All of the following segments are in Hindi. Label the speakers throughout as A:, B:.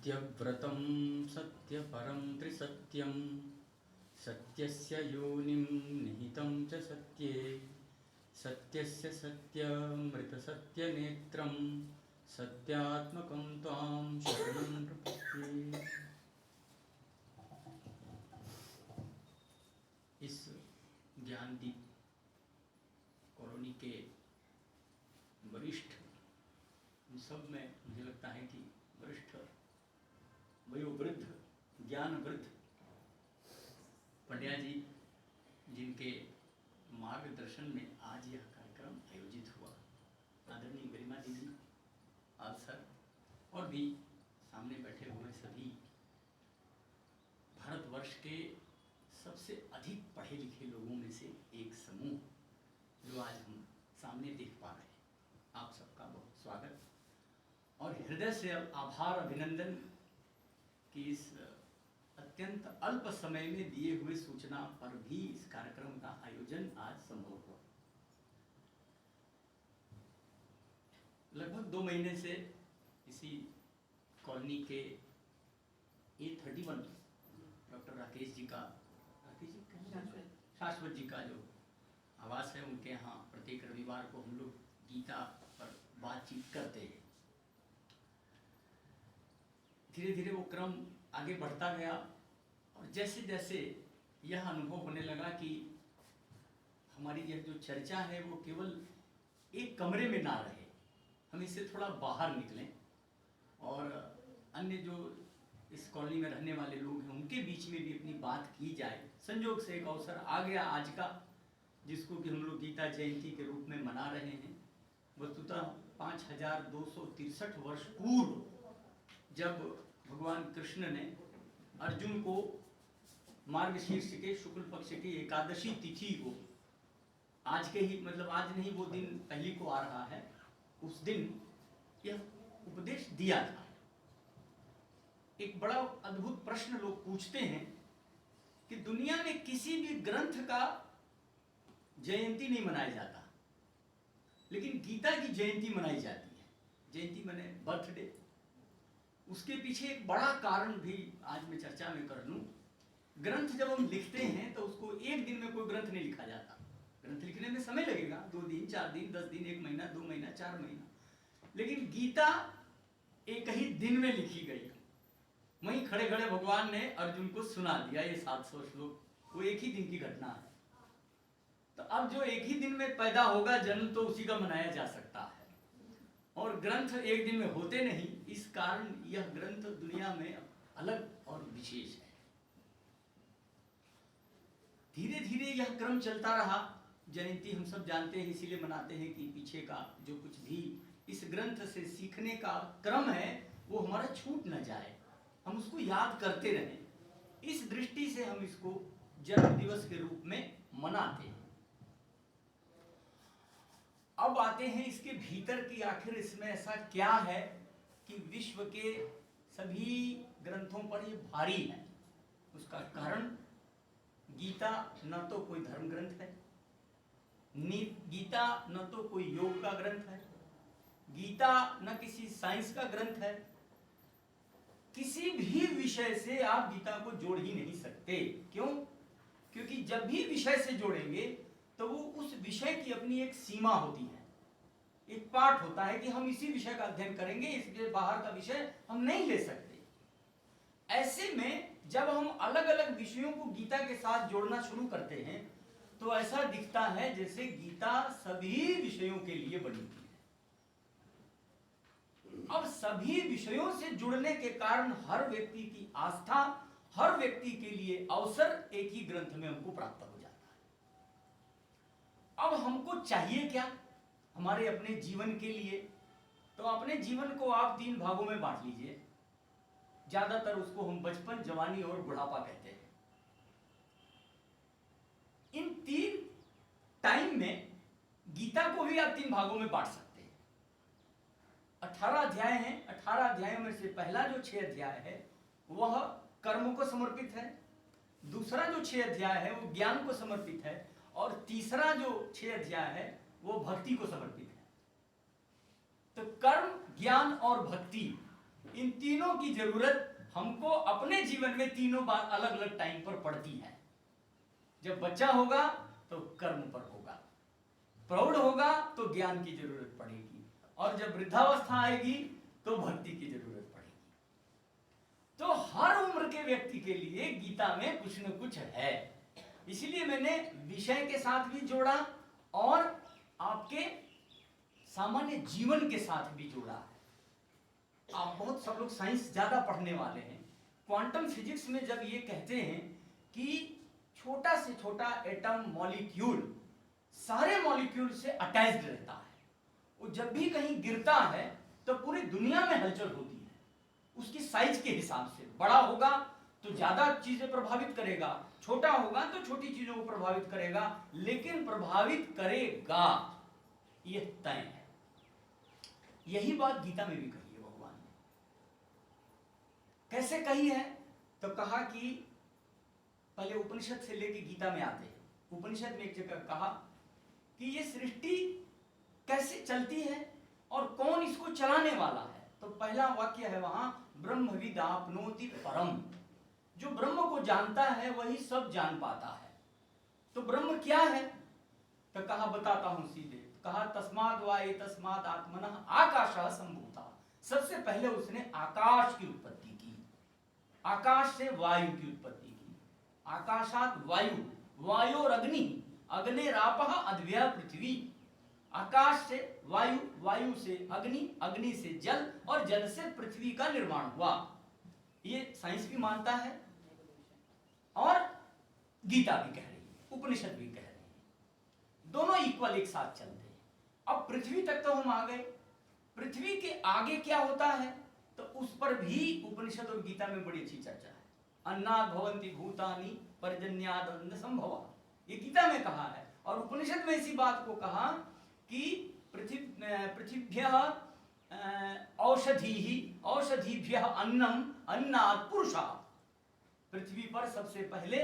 A: सत्यव्रतं सत्यपरं त्रिसत्यं सत्यस्य योनिं निहितं च सत्ये सत्यस्य सत्यमृतसत्यनेत्रं सत्यात्मकं त्वां शरणं प्रपद्ये। इस ज्ञानदीप कॉलोनी के वरिष्ठ सब में मुझे लगता है कि वरिष्ठ वयोवृद्ध ज्ञान वृद्ध पंड्या जी जिनके मार्गदर्शन में आज यह कार्यक्रम आयोजित हुआ, आदरणीय गरिमा दीदी, आप सर और भी सामने बैठे हुए सभी भारतवर्ष के सबसे अधिक पढ़े लिखे लोगों में से एक समूह जो आज हम सामने देख पा रहे हैं, आप सबका बहुत स्वागत और हृदय से आभार अभिनंदन कि इस अत्यंत अल्प समय में दिए हुए सूचना पर भी इस कार्यक्रम का आयोजन आज संभव हुआ। लगभग 2 महीने से इसी कॉलोनी के A31 डॉक्टर राकेश जी का शाश्वत जी का जो आवास है, उनके यहाँ प्रत्येक रविवार को हम लोग गीता पर बातचीत करते हैं। धीरे धीरे वो क्रम आगे बढ़ता गया और जैसे जैसे यह अनुभव होने लगा कि हमारी यह जो चर्चा है वो केवल एक कमरे में ना रहे, हम इससे थोड़ा बाहर निकलें और अन्य जो इस कॉलोनी में रहने वाले लोग हैं उनके बीच में भी अपनी बात की जाए। संयोग से एक अवसर आ गया आज का, जिसको कि हम लोग गीता जयंती के रूप में मना रहे हैं। वस्तुतः 5263 वर्ष पूर्व जब भगवान कृष्ण ने अर्जुन को मार्गशीर्ष के शुक्ल पक्ष की एकादशी तिथि को, आज के ही मतलब आज नहीं वो दिन पहली को आ रहा है, उस दिन यह उपदेश दिया था। एक बड़ा अद्भुत प्रश्न लोग पूछते हैं कि दुनिया में किसी भी ग्रंथ का जयंती नहीं मनाया जाता, लेकिन गीता की जयंती मनाई जाती है। जयंती माने बर्थडे। उसके पीछे एक बड़ा कारण भी आज मैं चर्चा में कर लूं। ग्रंथ जब हम लिखते हैं तो उसको एक दिन में कोई ग्रंथ नहीं लिखा जाता। ग्रंथ लिखने में समय लगेगा, 2 दिन 4 दिन 10 दिन 1 महीना 2 महीना 4 महीना, लेकिन गीता एक ही दिन में लिखी गई। वहीं खड़े खड़े भगवान ने अर्जुन को सुना दिया ये 700 श्लोक, वो एक ही दिन की घटना है। तो अब जो एक ही दिन में पैदा होगा जन्म, तो उसी का मनाया जा सकता है और ग्रंथ एक दिन में होते नहीं। इस कारण यह ग्रंथ दुनिया में अलग और विशेष है। धीरे धीरे यह क्रम चलता रहा। जयंती हम सब जानते हैं, इसीलिए मनाते हैं कि पीछे का जो कुछ भी इस ग्रंथ से सीखने का क्रम है वो हमारा छूट न जाए, हम उसको याद करते रहें। इस दृष्टि से हम इसको जन्म दिवस के रूप में मनाते हैं। अब आते हैं इसके भीतर की, आखिर इसमें ऐसा क्या है कि विश्व के सभी ग्रंथों पर ये भारी है। उसका कारण गीता न तो कोई धर्म ग्रंथ है, गीता न तो कोई योग का ग्रंथ है, गीता न किसी साइंस का ग्रंथ है। किसी भी विषय से आप गीता को जोड़ ही नहीं सकते। क्यों? क्योंकि जब भी विषय से जोड़ेंगे तो वो उस विषय की अपनी एक सीमा होती है, एक पाठ होता है कि हम इसी विषय का अध्ययन करेंगे, इसके बाहर का विषय हम नहीं ले सकते। ऐसे में जब हम अलग अलग विषयों को गीता के साथ जोड़ना शुरू करते हैं तो ऐसा दिखता है जैसे गीता सभी विषयों के लिए बनी हुई है। अब सभी विषयों से जुड़ने के कारण हर व्यक्ति की आस्था, हर व्यक्ति के लिए अवसर एक ही ग्रंथ में हमको प्राप्त हो जाता है। अब हमको चाहिए क्या हमारे अपने जीवन के लिए? तो अपने जीवन को आप 3 भागों में बांट लीजिए। ज्यादातर उसको हम बचपन, जवानी और बुढ़ापा कहते हैं। इन 3 टाइम में गीता को भी आप 3 भागों में बांट सकते हैं। 18 अध्याय हैं। 18 अध्यायों में से पहला जो 6 अध्याय है वह कर्म को समर्पित है, दूसरा जो 6 अध्याय है वो ज्ञान को समर्पित है और तीसरा जो 6 अध्याय है वो भक्ति को समर्पित है। तो कर्म, ज्ञान और भक्ति इन तीनों की जरूरत हमको अपने जीवन में तीनों बार अलग अलग टाइम पर पड़ती है। जब बच्चा होगा तो कर्म पर होगा, प्रौढ़ होगा तो ज्ञान की जरूरत पड़ेगी, और जब वृद्धावस्था आएगी तो भक्ति की जरूरत पड़ेगी। तो हर उम्र के व्यक्ति के लिए गीता में कुछ न कुछ है। इसलिए मैंने विषय के साथ भी जोड़ा और आपके सामान्य जीवन के साथ भी जोड़ा है। आप बहुत सब लोग साइंस ज्यादा पढ़ने वाले हैं। क्वांटम फिजिक्स में जब ये कहते हैं कि छोटा से छोटा एटम मॉलिक्यूल सारे मॉलिक्यूल से अटैच्ड रहता है, वो जब भी कहीं गिरता है तो पूरी दुनिया में हलचल होती है। उसकी साइज के हिसाब से बड़ा होगा तो ज्यादा चीजें प्रभावित करेगा, छोटा होगा तो छोटी चीजों को प्रभावित करेगा, लेकिन प्रभावित करेगा, यह तय है। यही बात गीता में भी कही है भगवान ने। कैसे कही है? तो कहा कि पहले उपनिषद से लेके गीता में आते हैं। उपनिषद में एक जगह कहा कि ये सृष्टि कैसे चलती है और कौन इसको चलाने वाला है। तो पहला वाक्य है वहां, ब्रह्मविदाप्नोति परम। जो ब्रह्म को जानता है वही सब जान पाता है। तो ब्रह्म क्या है? तो कहा बताता हूं सीधे। कहा तस्माद् वा एतस्माद् आत्मनः आकाशः सम्भूता। सबसे पहले उसने आकाश की उत्पत्ति की, आकाश से वायु की उत्पत्ति की। आकाशात वायु, वायोर अग्नि, अग्निरापः अद्व्या पृथ्वी। आकाश से वायु, वायु से अग्नि, अग्नि से जल और जल से पृथ्वी का निर्माण हुआ। ये साइंस भी मानता है और गीता भी कह रही है, उपनिषद भी कह रही है। दोनों इक्वल एक साथ चलते हैं। अब पृथ्वी तक तो हम आ गए, पृथ्वी के आगे क्या होता है तो उस पर भी उपनिषद और गीता में बड़ी अच्छी चर्चा है। अन्नाद भवन्ति भूतानि पर्जन्याद अन्न संभवा, ये गीता में कहा है। और उपनिषद में इसी बात को कहा कि पृथिव्यः औषधीः औषधीभ्यः अन्नम अन्नात् पुरुषः। पृथ्वी पर सबसे पहले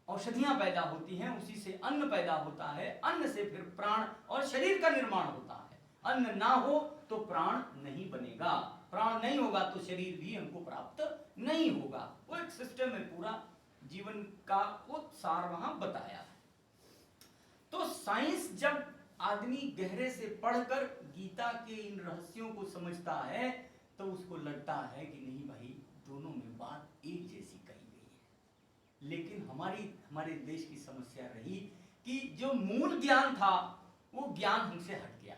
A: औषधियां पैदा होती हैं, उसी से अन्न पैदा होता है, अन्न से फिर प्राण और शरीर का निर्माण होता है। अन्न ना हो तो प्राण नहीं बनेगा, प्राण नहीं होगा तो शरीर भी हमको प्राप्त नहीं होगा। वो एक सिस्टम है, पूरा जीवन का वो सार वहां बताया है। तो साइंस जब आदमी गहरे से पढ़कर गीता के इन रहस्यों को समझता है तो उसको लगता है कि नहीं भाई, दोनों में बात एक जैसी कही गई है। लेकिन हमारे देश की समस्या रही कि जो मूल ज्ञान था वो ज्ञान हमसे हट गया।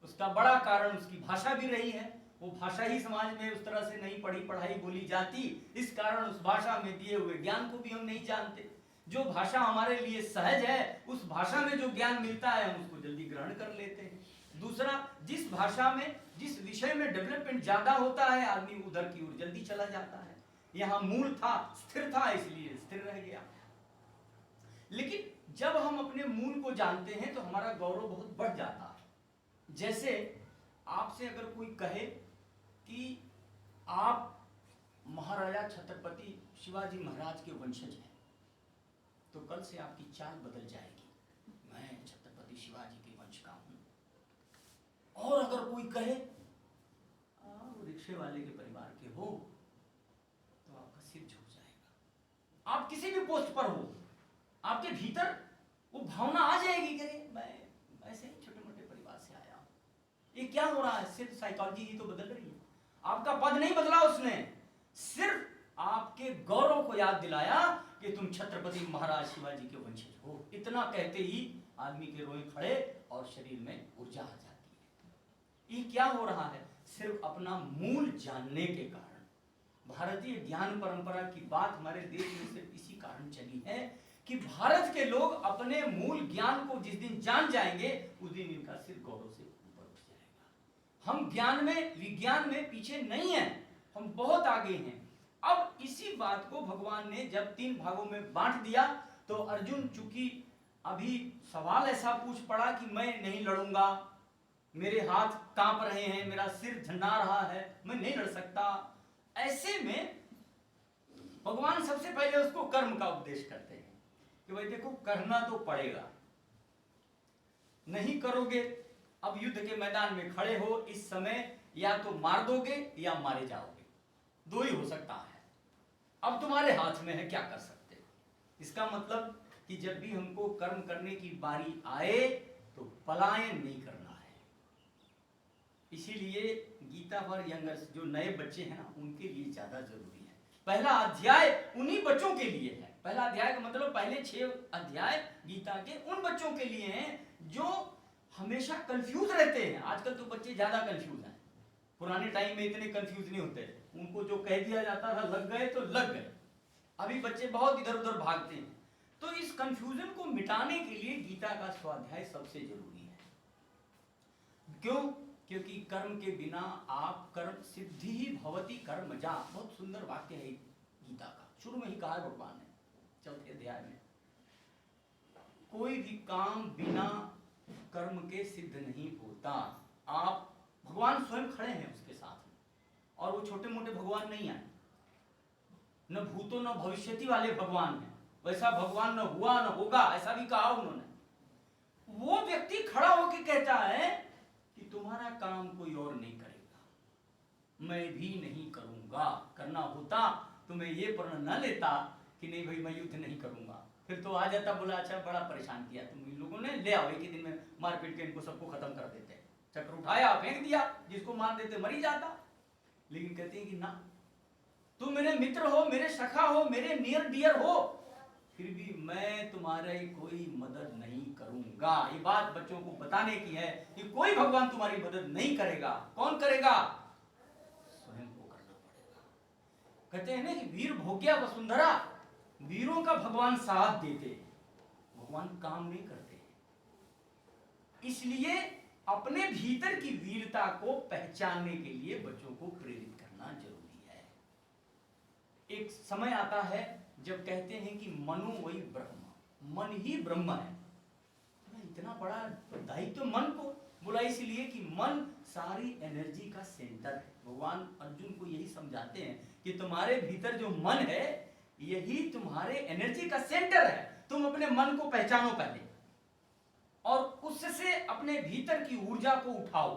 A: उसका बड़ा कारण उसकी भाषा भी रही है। वो भाषा ही समाज में उस तरह से नहीं पढ़ाई बोली जाती, इस कारण उस भाषा में दिए हुए ज्ञान को भी हम नहीं जानते। जो भाषा हमारे लिए सहज है, उस भाषा में जो ज्ञान मिलता है हम उसको जल्दी ग्रहण कर लेते हैं। दूसरा, जिस भाषा में जिस विषय में डेवलपमेंट ज्यादा होता है आदमी उधर की ओर जल्दी चला जाता है। यहाँ मूल था, स्थिर था, इसलिए स्थिर रह गया। लेकिन जब हम अपने मूल को जानते हैं तो हमारा गौरव बहुत बढ़ जाता है। जैसे आपसे अगर कोई कहे कि आप महाराजा छत्रपति शिवाजी महाराज के वंशज हैं, तो कल से आपकी चाल बदल जाएगी, मैं छत्रपति शिवाजी के वंश का हूं। और अगर कोई कहे आप रिक्शे वाले के परिवार के हो, तो आपका सिर झुक जाएगा। आप किसी भी पोस्ट पर हो, आपके भीतर वो भावना आ जाएगी कि मैं ऐसे ही छोटे मोटे परिवार से आया हूं। ये क्या हो रहा है? सिर्फ साइकोलॉजी ही तो बदल रही है। आपका पद नहीं बदला उसने, सिर्फ आपके गौरव को याद दिलाया कि तुम छत्रपति महाराज शिवाजी के वंशज हो। इतना कहते ही आदमी के रोए खड़े और शरीर में ऊर्जा आ जाती है। ये क्या हो रहा है? सिर्फ अपना मूल जानने के कारण। भारतीय ज्ञान परंपरा की बात हमारे देश में सिर्फ इसी कारण चली है कि भारत के लोग अपने मूल ज्ञान को जिस दिन जान जाएंगे उस दिन इनका सिर गौरव से ऊपर उठ जाएगा। हम ज्ञान में, विज्ञान में पीछे नहीं हैं, हम बहुत आगे हैं। अब इसी बात को भगवान ने जब 3 भागों में बांट दिया तो अर्जुन चूंकि अभी सवाल ऐसा पूछ पड़ा कि मैं नहीं लड़ूंगा, मेरे हाथ कांप रहे हैं, मेरा सिर झंडा रहा है, मैं नहीं लड़ सकता, ऐसे में भगवान सबसे पहले उसको कर्म का उपदेश करते हैं कि भाई देखो, करना तो पड़ेगा, नहीं करोगे। अब युद्ध के मैदान में खड़े हो, इस समय या तो मार दोगे या मारे जाओगे, दो ही हो सकता है। अब तुम्हारे हाथ में है, क्या कर सकते हो। इसका मतलब कि जब भी हमको कर्म करने की बारी आए तो पलायन नहीं करना है। इसीलिए गीता फॉर यंगर्स, जो नए बच्चे हैं ना, उनके लिए ज्यादा जरूरी है। पहला अध्याय उन्हीं बच्चों के लिए है। पहला अध्याय का मतलब पहले 6 अध्याय गीता के उन बच्चों के लिए हैं जो हमेशा कंफ्यूज रहते हैं। आजकल तो बच्चे ज्यादा कंफ्यूज हैं, पुराने टाइम में इतने कंफ्यूज नहीं होते। उनको जो कह दिया जाता था लग गए तो लग गए। अभी बच्चे बहुत इधर उधर भागते हैं। तो इस कंफ्यूजन को मिटाने के लिए गीता का स्वाध्याय सबसे जरूरी है। क्यों? क्योंकि कर्म के बिना आप कर्म सिद्धि ही भवती कर्म जा, बहुत सुंदर वाक्य है गीता का। शुरू में ही कहा है भगवान ने 4थे अध्याय में, कोई भी काम बिना कर्म के सिद्ध नहीं होता। आप, भगवान स्वयं खड़े हैं उसके साथ में, और वो छोटे मोटे भगवान नहीं है, न भूतो न भविष्यति वाले भगवान हैं। वैसा भगवान न हुआ न होगा, ऐसा भी कहा उन्होंने। वो व्यक्ति खड़ा होकर कहता है कि तुम्हारा काम कोई और नहीं करेगा, मैं भी नहीं करूंगा। करना होता तो मैं ये प्रण न लेता कि नहीं भाई मैं युद्ध नहीं करूंगा, फिर तो आ जाता, बोला अच्छा बड़ा परेशान किया तुम इन लोगों ने, ले आओ एक ही दिन में मारपीट के इनको सबको खत्म कर देते। चक्र उठाया, फेंक दिया, जिसको मार देते मरी जाता। लेकिन कहते हैं कि ना, तुम मेरे मित्र हो, मेरे सखा हो, मेरे नियर डियर हो, फिर भी मैं तुम्हारे कोई मदद नहीं करूंगा। ये बात बच्चों को बताने की है कि कोई भगवान तुम्हारी मदद नहीं करेगा। कौन करेगा? स्वयं को करना पड़ेगा। कहते हैं ना कि वीर भोग्या वसुंधरा, वीरों का भगवान साथ देते, भगवान काम नहीं करते। इसलिए अपने भीतर की वीरता को पहचानने के लिए बच्चों को प्रेरित करना जरूरी है। एक समय आता है जब कहते हैं कि मनो वही ब्रह्म, मन ही ब्रह्म है। इतना बड़ा दायित्व मन को, बोला इसलिए कि मन सारी एनर्जी का सेंटर है। भगवान अर्जुन को यही समझाते हैं कि तुम्हारे भीतर जो मन है यही तुम्हारे एनर्जी का सेंटर है। तुम अपने मन को पहचानो पहले, और उससे अपने भीतर की ऊर्जा को उठाओ।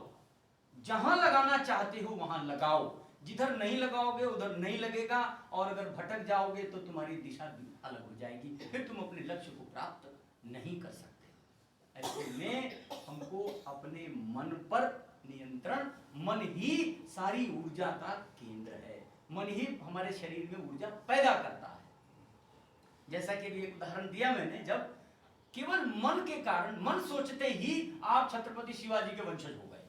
A: जहां लगाना चाहते हो वहां लगाओ, जिधर नहीं लगाओगे उधर नहीं लगेगा, और अगर भटक जाओगे तो तुम्हारी दिशा भी अलग हो जाएगी, फिर तुम अपने लक्ष्य को प्राप्त नहीं कर सकते। ऐसे में हमको अपने मन पर नियंत्रण, मन ही सारी ऊर्जा का केंद्र है, मन ही हमारे शरीर में ऊर्जा पैदा करता है। जैसा कि एक उदाहरण दिया मैंने, जब केवल मन के कारण, मन सोचते ही आप छत्रपति शिवाजी के वंशज हो गए,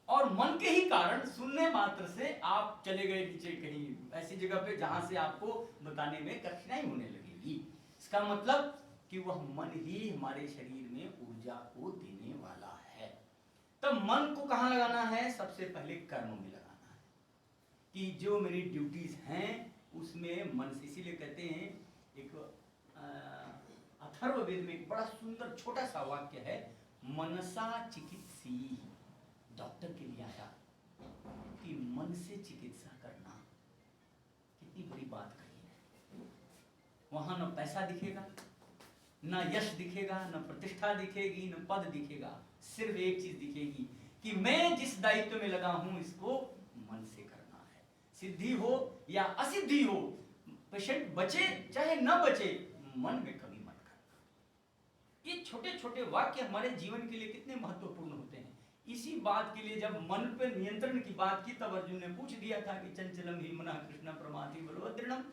A: और मन के ही कारण सुनने मात्र से आप चले गए नीचे कहीं ऐसी जगह पे जहां से आपको बताने में कठिनाई होने लगेगी। इसका मतलब कि वह मन ही हमारे शरीर में ऊर्जा को देने वाला है। तब मन को कहां लगाना है? सबसे पहले कर्म में लगाना है कि जो मेरी ड्यूटीज हैं उसमें मन से। इसीलिए कहते हैं, एक अथर्ववेद में एक बड़ा सुंदर छोटा सा वाक्य है, मनसा चिकित्सी। डॉक्टर के लिए आया कि मन से चिकित्सा करना, कितनी बड़ी बात कही है। वहां न पैसा दिखेगा, न यश दिखेगा, न प्रतिष्ठा दिखेगी, न पद दिखेगा, सिर्फ एक चीज दिखेगी कि मैं जिस दायित्व में लगा हूं इसको मन से करना है। सिद्धि हो या असिद्धि हो, पेशेंट बचे चाहे न बचे, मन में कभी मत करना। ये छोटे छोटे वाक्य हमारे जीवन के लिए कितने महत्वपूर्ण होते हैं। इसी बात के लिए जब मन पर नियंत्रण की बात की तब अर्जुन ने पूछ दिया था कि चंचलम ही मना कृष्ण प्रमाथि बलवदृढ़म।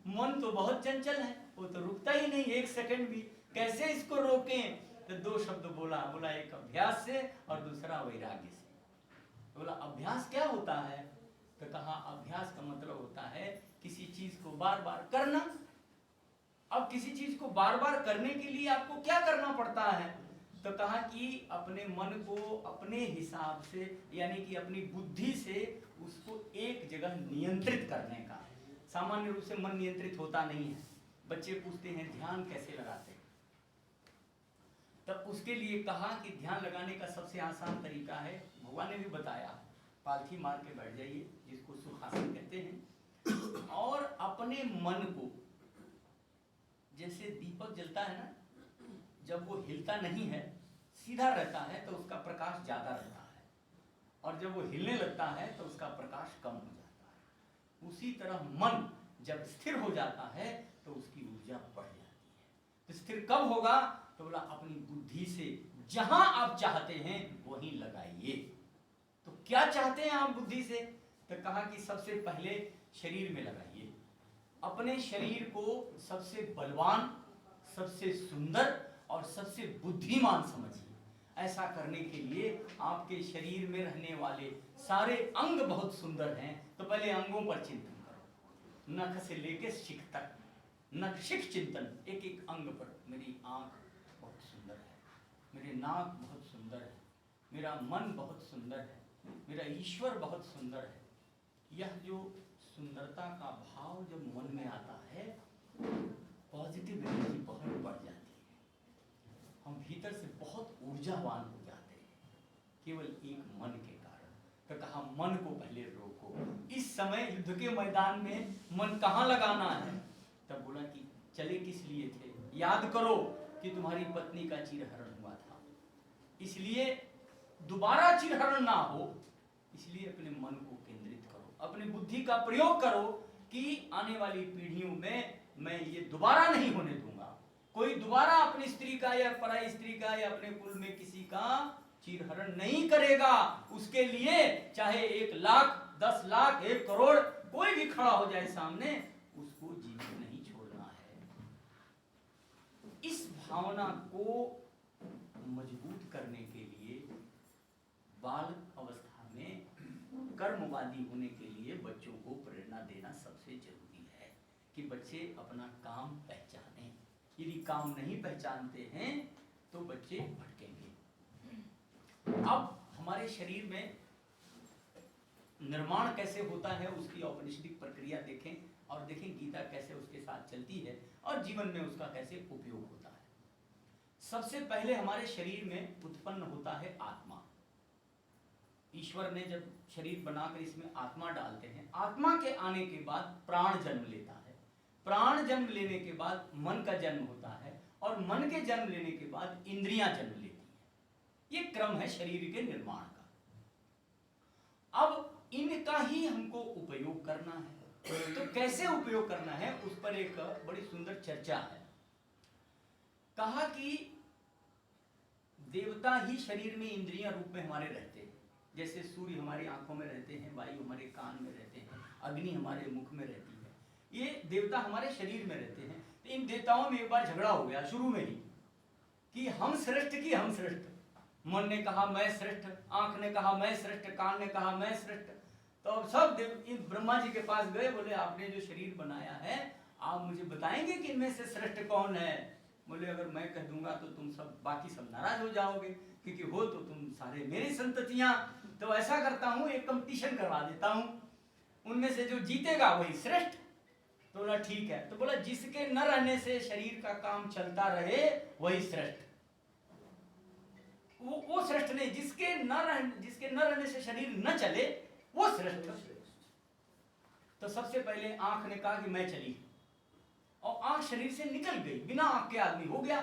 A: मन तो बहुत चंचल है, वो तो रुकता ही नहीं एक सेकंड भी, कैसे इसको रोकें? तो 2 शब्द बोला, एक अभ्यास से और दूसरा वैराग्य से। बोला अभ्यास क्या होता है? तो कहा अभ्यास का मतलब होता है किसी चीज को बार बार करना। अब किसी चीज को बार बार करने के लिए आपको क्या करना पड़ता है? तो कहा कि अपने मन को अपने हिसाब से, यानी कि अपनी बुद्धि से उसको एक जगह नियंत्रित करने का। सामान्य रूप से मन नियंत्रित होता नहीं है। बच्चे पूछते हैं ध्यान कैसे लगाते हैं, तब उसके लिए कहा कि ध्यान लगाने का सबसे आसान तरीका है, भगवान ने भी बताया, पालथी मार के बैठ जाइए, जिसको सुखासन कहते हैं, और अपने मन को, जैसे दीपक जलता है ना, जब वो हिलता नहीं है, सीधा रहता है तो उसका प्रकाश ज्यादा रहता है, और जब वो हिलने लगता है तो उसका प्रकाश कम हो जाता है। उसी तरह मन जब स्थिर हो जाता है तो उसकी ऊर्जा बढ़ जाती है। तो स्थिर कब होगा? तो बोला अपनी बुद्धि से जहां आप चाहते हैं वहीं लगाइए। तो क्या चाहते हैं आप बुद्धि से? तो कहा कि सबसे पहले शरीर में लगाइए। अपने शरीर को सबसे बलवान, सबसे सुंदर और सबसे बुद्धिमान समझिए। ऐसा करने के लिए आपके शरीर में रहने वाले सारे अंग बहुत सुंदर हैं, तो पहले अंगों पर चिंतन करो, नख से लेके शिख तक, नख शिख चिंतन, एक एक अंग पर। मेरी आंख बहुत सुंदर है, मेरे नाक बहुत सुंदर है, मेरा मन बहुत सुंदर है, मेरा ईश्वर बहुत सुंदर है। यह जो सुंदरता का भाव जब मन में आता है, पॉजिटिव एनर्जी बहुत बढ़ जाती है। हम भीतर से बहुत ऊर्जावान हो जाते हैं केवल एक मन के कारण। तो कहा मन को पहले रोको। इस समय युद्ध के मैदान में मन कहाँ लगाना है? तब बोला कि चले किस लिए थे? याद करो कि तुम्हारी पत्नी का चिरहरण हुआ था, इसलिए दोबारा चिरहरण ना हो, इसलिए अपने मन को केंद्रित करो, अपनी बुद्धि का प्रयोग करो कि आने वाली पीढ़ियों में मैं ये दोबारा नहीं होने दूंगा। कोई दोबारा अपनी स्त्री का या पराई स्त्री का या अपने कुल में किसी का चिरहरण नहीं करेगा। उसके लिए चाहे 1 लाख, 10 लाख, 1 करोड़ कोई भी खड़ा हो जाए सामने, उसको जीवित नहीं छोड़ना है। इस भावना को मजबूत करने के लिए बाल अवस्था में कर्मवादी होने के लिए बच्चों को प्रेरणा देना सबसे जरूरी है कि बच्चे अपना काम पहचानें। यदि काम नहीं पहचानते हैं तो बच्चे भटकेंगे। अब हमारे शरीर में निर्माण कैसे होता है उसकी औपनिषदिक प्रक्रिया देखें, और देखें गीता कैसे उसके साथ चलती है और जीवन में उसका कैसे उपयोग होता है। सबसे पहले हमारे शरीर में उत्पन्न होता है आत्मा। ईश्वर ने जब शरीर बनाकर इसमें आत्मा डालते हैं, आत्मा के आने के बाद प्राण जन्म लेता है, प्राण जन्म लेने के बाद मन का जन्म होता है, और मन के जन्म लेने के बाद इंद्रियां जन्म लेती हैं। ये क्रम है शरीर के निर्माण का। अब इनका ही हमको उपयोग करना है। तो कैसे उपयोग करना है उस पर एक बड़ी सुंदर चर्चा है। कहा कि देवता ही शरीर में इंद्रियां रूप में हमारे रहते हैं। जैसे सूर्य हमारी आंखों में रहते हैं, वायु हमारे कान में रहते हैं, अग्नि हमारे मुख में रहती है, ये देवता हमारे शरीर में रहते हैं। तो इन देवताओं में एक बार झगड़ा हो गया शुरू में ही कि हम श्रेष्ठ की हम श्रेष्ठ। मन ने कहा मैं श्रेष्ठ, आंख ने कहा मैं श्रेष्ठ, कान ने कहा मैं श्रेष्ठ। तो अब सब ब्रह्मा जी के पास गए, बोले आपने जो शरीर बनाया है आप मुझे बताएंगे कि इनमें से श्रेष्ठ कौन है? बोले अगर मैं कह दूंगा तो तुम सब बाकी सब नाराज हो जाओगे, क्योंकि हो तो तुम सारे मेरी संततियां। तो ऐसा करता हूं एक कंपटीशन करवा देता हूं, उनमें से जो जीतेगा वही श्रेष्ठ। तो बोला ठीक है। तो बोला जिसके न रहने से शरीर का काम चलता रहे वही श्रेष्ठ। वो श्रेष्ठ नहीं, जिसके न रहने से शरीर न चले वो श्रेष्ठ। तो सबसे पहले आंख ने कहा कि मैं चली, और आंख शरीर से निकल गई, बिना आंख के आदमी हो गया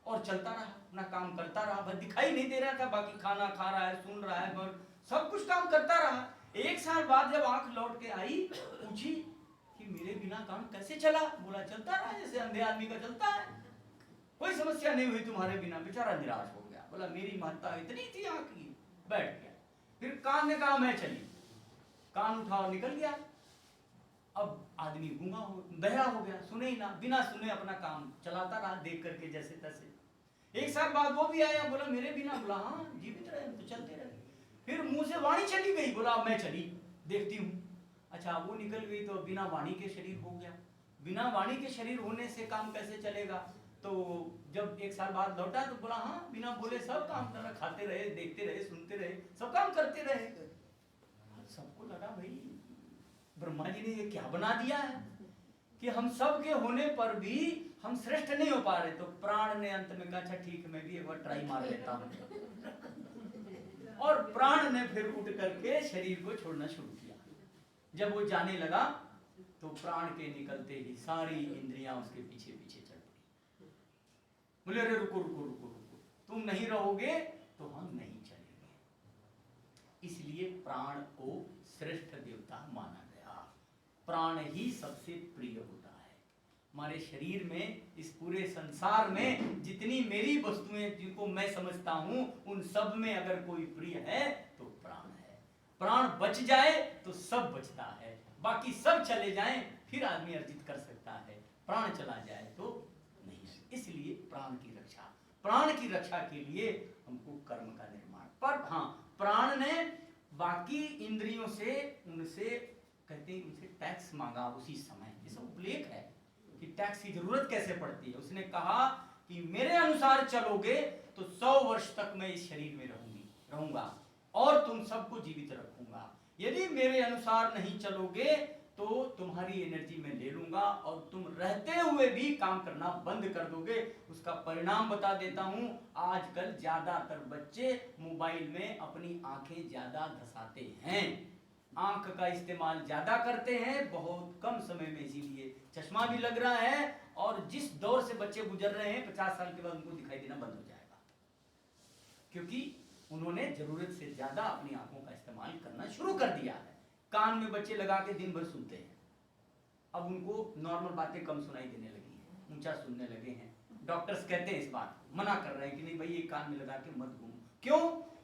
A: और चलता रहा, अपना काम करता रहा। बस दिखाई नहीं दे रहा था, बाकी खाना खा रहा है, सुन रहा है, और सब कुछ काम करता रहा। 1 साल बाद जब आंख लौट के आई, पूछी कि मेरे बिना काम कैसे चला? बोला चलता रहा जैसे अंधे आदमी का चलता है, कोई समस्या नहीं हुई तुम्हारे बिना। बेचारा निराश हो गया, बोला मेरी महत्ता इतनी थी आंख की, बैठ गया। फिर कान ने कहा मैं चली, कान उठा और निकल गया। अब आदमी गूंगा हो, बहरा हो गया, सुने ही ना, बिना सुने अपना काम चलाता रहा देख करके जैसे तैसे। 1 साल बाद वो भी आया, बोला मेरे बिना? बोला हाँ जीवित रहे तो चलते रहे। फिर मुंह से वाणी चली गई, बोला मैं चली देखती हूँ। अच्छा वो निकल गई तो बिना वाणी के शरीर हो गया। बिना वाणी के शरीर होने से काम कैसे चलेगा? तो जब 1 साल बाद लौटा तो बोला हाँ बिना बोले सब काम करना, खाते रहे, देखते रहे, सुनते रहे, सब काम करते रहे। सबको लगा भाई ब्रह्मा जी ने ये क्या बना दिया है कि हम सब के होने पर भी हम श्रेष्ठ नहीं हो पा रहे। तो प्राण ने अंत में कहा अच्छा ठीक है मैं भी एक बार ट्राई मार लेता हूं। और प्राण ने फिर उठ करके शरीर को छोड़ना शुरू किया। जब वो जाने लगा तो प्राण के निकलते ही सारी इंद्रियां उसके पीछे पीछे चल पड़ी। बोले अरे रुको रुको रुको रुको, तुम नहीं रहोगे तो हम नहीं चलेंगे। इसलिए इसलिए प्राण को श्रेष्ठ देवता माना गया। प्राण ही सबसे प्रिय होता है। हमारे शरीर में, इस पूरे संसार में जितनी मेरी वस्तुएं जिनको मैं समझता हूं, उन सब में अगर कोई प्रिय है तो प्राण है। प्राण बच जाए तो सब बचता है, बाकी सब चले जाएं फिर आदमी अर्जित कर सकता है, प्राण चला जाए तो नहीं। इसलिए प्राण की रक्षा के लिए हमको कर्म का निर्माण। पर हाँ, प्राण ने बाकी इंद्रियों से, उनसे कहते हैं, उनसे टैक्स मांगा उसी समय। ये सब उल्लेख है कि टैक्स की जरूरत कैसे पड़ती है। उसने कहा कि मेरे अनुसार चलोगे तो 100 वर्ष तक मैं इस शरीर में रहूंगा और तुम सबको जीवित रखूंगा। यदि मेरे अनुसार नहीं चलोगे तो तुम्हारी एनर्जी मैं ले लूंगा और तुम रहते हुए भी काम करना बंद कर दोगे। उसका परिणाम बता देता हूं। आजकल ज्यादातर बच्चे मोबाइल में अपनी आंखें ज्यादा धसाते हैं, आंख का इस्तेमाल ज्यादा करते हैं बहुत कम समय में, इसीलिए चश्मा भी लग रहा है। और जिस दौर से बच्चे गुजर रहे हैं, 50 साल के बाद उनको दिखाई देना बंद हो जाएगा, क्योंकि उन्होंने जरूरत से ज्यादा अपनी आंखों का इस्तेमाल करना शुरू कर दिया है। कान में बच्चे लगा के दिन भर सुनते हैं, अब उनको नॉर्मल बातें कम सुनाई देने लगी है, ऊंचा सुनने लगे हैं। डॉक्टर्स कहते हैं, इस बात मना कर रहे हैं कि नहीं भाई ये कान में लगा के मत घूमो। क्यों?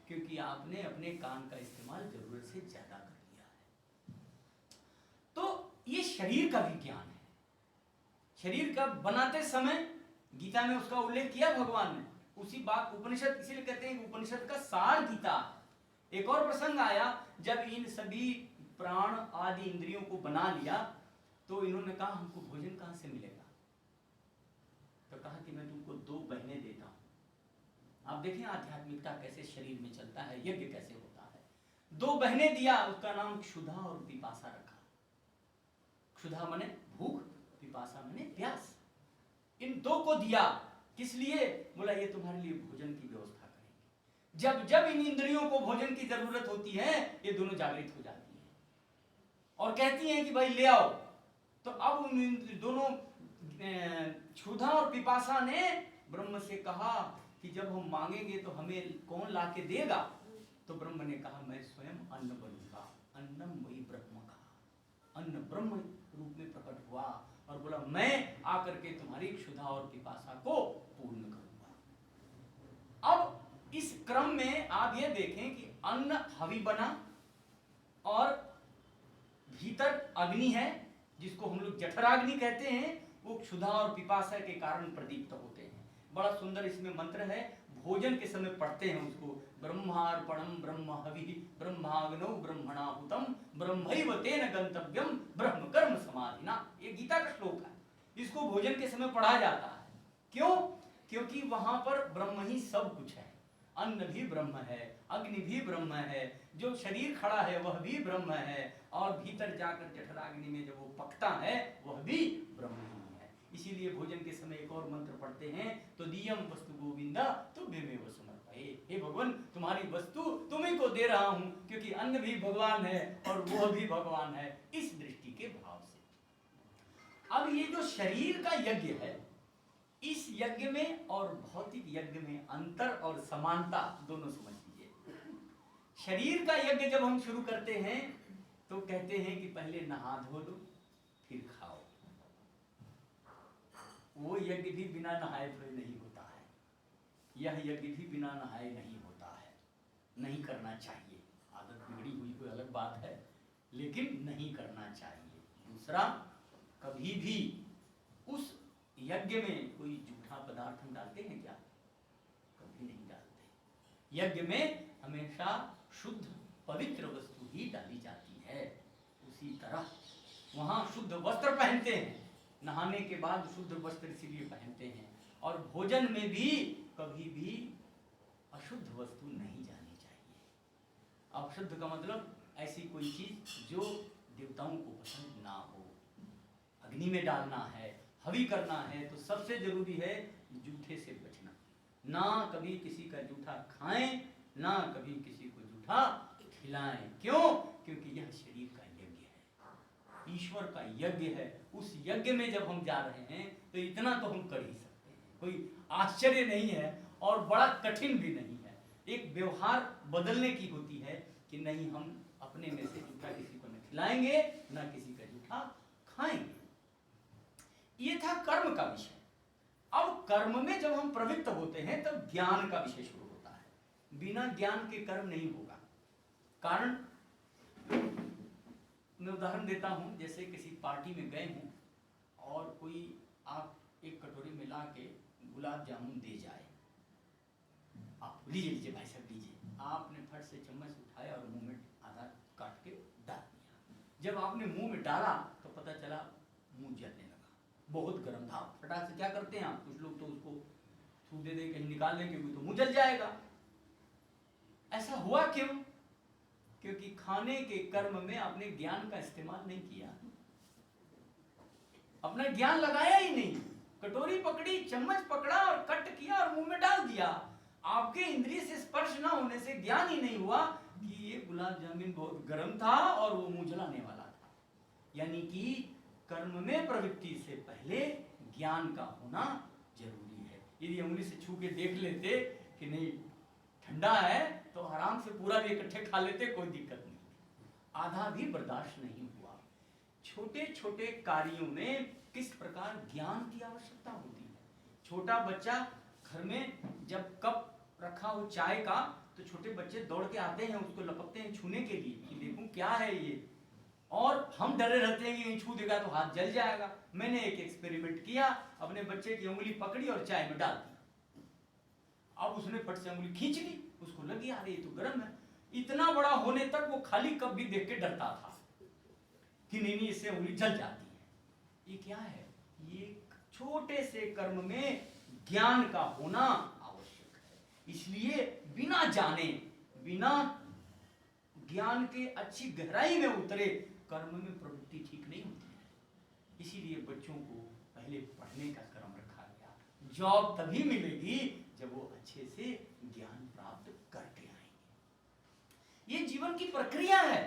A: क्योंकि आपने अपने कान का इस्तेमाल जरूरत से ज्यादा कर लिया है। तो ये शरीर का विज्ञान है। शरीर का बनाते समय गीता में उसका उल्लेख किया भगवान ने, उसी बात उपनिषद, इसीलिए कहते हैं उपनिषद का सार गीता। एक और प्रसंग आया, जब इन सभी प्राण आदि इंद्रियों को बना लिया तो इन्होंने कहा हमको भोजन कहां से मिलेगा? तो कहा कि मैं तुमको 2 बहनें देता हूं। आप देखें आध्यात्मिकता कैसे शरीर में चलता है, यज्ञ कैसे होता है। 2 बहनें दिया, उसका नाम क्षुधा और पिपासा रखा। क्षुधा माने भूख, पिपासा माने प्यास। इन 2 को दिया, किस लिए? बोला ये तुम्हारे लिए भोजन की व्यवस्था करेंगे। जब जब इन इंद्रियों को भोजन की जरूरत होती है, ये दोनों जागृत हो जाती हैं और कहती हैं कि भाई ले आओ। तो अब उन दोनों क्षुधा और पिपासा ने ब्रह्म से कहा कि जब हम मांगेंगे तो हमें कौन ला के देगा? तो ब्रह्म ने कहा मैं स्वयं अन्न बनूंगा। अन्नम वही ब्रह्म का अन्न ब्रह्म रूप में प्रकट हुआ और बोला मैं आकर के तुम्हारी क्षुधा और पिपासा को पूर्ण करूंगा। अब इस क्रम में आप ये देखें कि अन्न हवि बना और भीतर अग्नि है जिसको हम लोग जठराग्नि कहते हैं, वो क्षुधा और पिपासा के कारण प्रदीप्त होते हैं। बड़ा सुंदर इसमें मंत्र है, भोजन के समय पढ़ते हैं उसको। ब्रह्मार्पणम ब्रह्म हवि ब्रह्माग्नौ ब्रह्मणाहुतम ब्रह्मैव तेन गंतव्यम ब्रह्म कर्म समाधिना। ये गीता का श्लोक है, इसको भोजन के समय पढ़ा जाता है। क्यों? क्योंकि वहां पर ब्रह्म ही सब कुछ है। अन्न भी ब्रह्म है, अग्नि भी ब्रह्म है, जो शरीर खड़ा है वह भी ब्रह्म है, और भीतर जाकर जठराग्नि में जब वो पकता है वह भी ब्रह्म ही है। इसीलिए भोजन के समय एक और मंत्र पढ़ते हैं, तो दियम वस्तु गोविंदा तुभ्यमेव समर्पये। हे भगवान तुम्हारी वस्तु तुम्ही को दे रहा हूं, क्योंकि अन्न भी भगवान है और वह भी भगवान है, इस दृष्टि के भाव से। अब ये जो शरीर का यज्ञ है, इस यज्ञ में और भौतिक यज्ञ में अंतर और समानता दोनों समझ लीजिए। शरीर का यज्ञ जब हम शुरू करते हैं तो कहते हैं कि पहले नहा धो लो फिर खाओ। वो यज्ञ भी बिना नहाए धोए नहीं होता है, यह यज्ञ भी बिना नहाए नहीं होता है। नहीं करना चाहिए, आदत बिगड़ी हुई कोई अलग बात है, लेकिन नहीं करना चाहिए। दूसरा, कभी भी उस यज्ञ में कोई झूठा पदार्थ हम डालते हैं क्या? कभी नहीं डालते। यज्ञ में हमेशा शुद्ध पवित्र वस्तु ही डाली जाती है। उसी तरह वहां शुद्ध वस्त्र पहनते हैं, नहाने के बाद शुद्ध वस्त्र इसीलिए पहनते हैं। और भोजन में भी कभी भी अशुद्ध वस्तु नहीं जानी चाहिए। अशुद्ध का मतलब ऐसी कोई चीज जो देवताओं को पसंद ना हो। अग्नि में डालना है, हवि करना है, तो सबसे जरूरी है जूठे से बचना। ना कभी किसी का जूठा खाएं, ना कभी किसी को जूठा खिलाएं। क्यों? क्योंकि यह शरीर का यज्ञ है, ईश्वर का यज्ञ है। उस यज्ञ में जब हम जा रहे हैं तो इतना तो हम कर ही सकते हैं, कोई आश्चर्य नहीं है और बड़ा कठिन भी नहीं है। एक व्यवहार बदलने की होती है, कि नहीं, हम अपने में से जूठा किसी को न खिलाएंगे, न किसी का जूठा खाएंगे। ये था कर्म का विषय। अब कर्म में जब हम प्रवृत्त होते हैं तब ज्ञान का विषय शुरू होता है। बिना ज्ञान के कर्म नहीं होगा। कारण मैं उदाहरण देता हूं, जैसे किसी पार्टी में गए हूं और कोई आप एक कटोरी में ला के गुलाब जामुन दे जाए, आप लीजिए लीजिए भाई साहब लीजिए, आपने फट से चम्मच उठाया और मुंह में आधा काट के डाल दिया। जब आपने मुंह में डाला तो पता चला मुंह जलने लगा, बहुत गर्म था। फटाक से क्या करते हैं आप, कुछ लोग तो उसको थू दे दे कहीं निकाल दें क्योंकि तो मुंह जल जाएगा। ऐसा हुआ क्यों? क्योंकि खाने के कर्म में आपने ज्ञान का इस्तेमाल नहीं किया, अपना ज्ञान लगाया ही नहीं। कटोरी पकड़ी, चम्मच पकड़ा और कट किया और मुंह में डाल दिया। आपके इंद्रिय से स्पर्श ना होने से ज्ञान ही नहीं हुआ कि ये गुलाब जामुन बहुत गर्म था और वो मुंह जलाने वाला था। यानी कि कर्म में प्रवृत्ति से पहले ज्ञान का होना जरूरी है। यदि उंगली से छू के देख लेते कि नहीं ठंडा है तो आराम से पूरा भी इकट्ठे खा लेते, कोई दिक्कत नहीं, आधा भी बर्दाश्त नहीं हुआ। छोटे छोटे कार्यों में किस प्रकार ज्ञान की आवश्यकता होती है। छोटा बच्चा घर में जब कप रखा हो चाय का, तो छोटे बच्चे दौड़ के आते हैं, उसको लपकते हैं छूने के लिए कि देखूं क्या है ये, और हम डरे रहते हैं कि कहीं छू देगा तो हाथ जल जाएगा। मैंने एक एक्सपेरिमेंट किया, अपने बच्चे की उंगली पकड़ी और चाय में डाल दी। अब उसने फट से उंगली खींच ली, उसको लगी अरे ये तो गर्म है। इतना बड़ा होने तक वो खाली कप भी देख के डरता था कि नहीं नहीं इससे उंगली जल जाती है। ये क्या है? ये छोटे से कर्म में ज्ञान का होना आवश्यक है। इसलिए बिना जाने, बिना ज्ञान के अच्छी गहराई में उतरे कर्म में प्रवृत्ति ठीक नहीं होती है। इसीलिए बच्चों को पहले पढ़ने का क्रम रखा गया। जॉब तभी मिलेगी जब वो अच्छे से ज्ञान प्राप्त करके आएंगे। ये जीवन की प्रक्रिया है,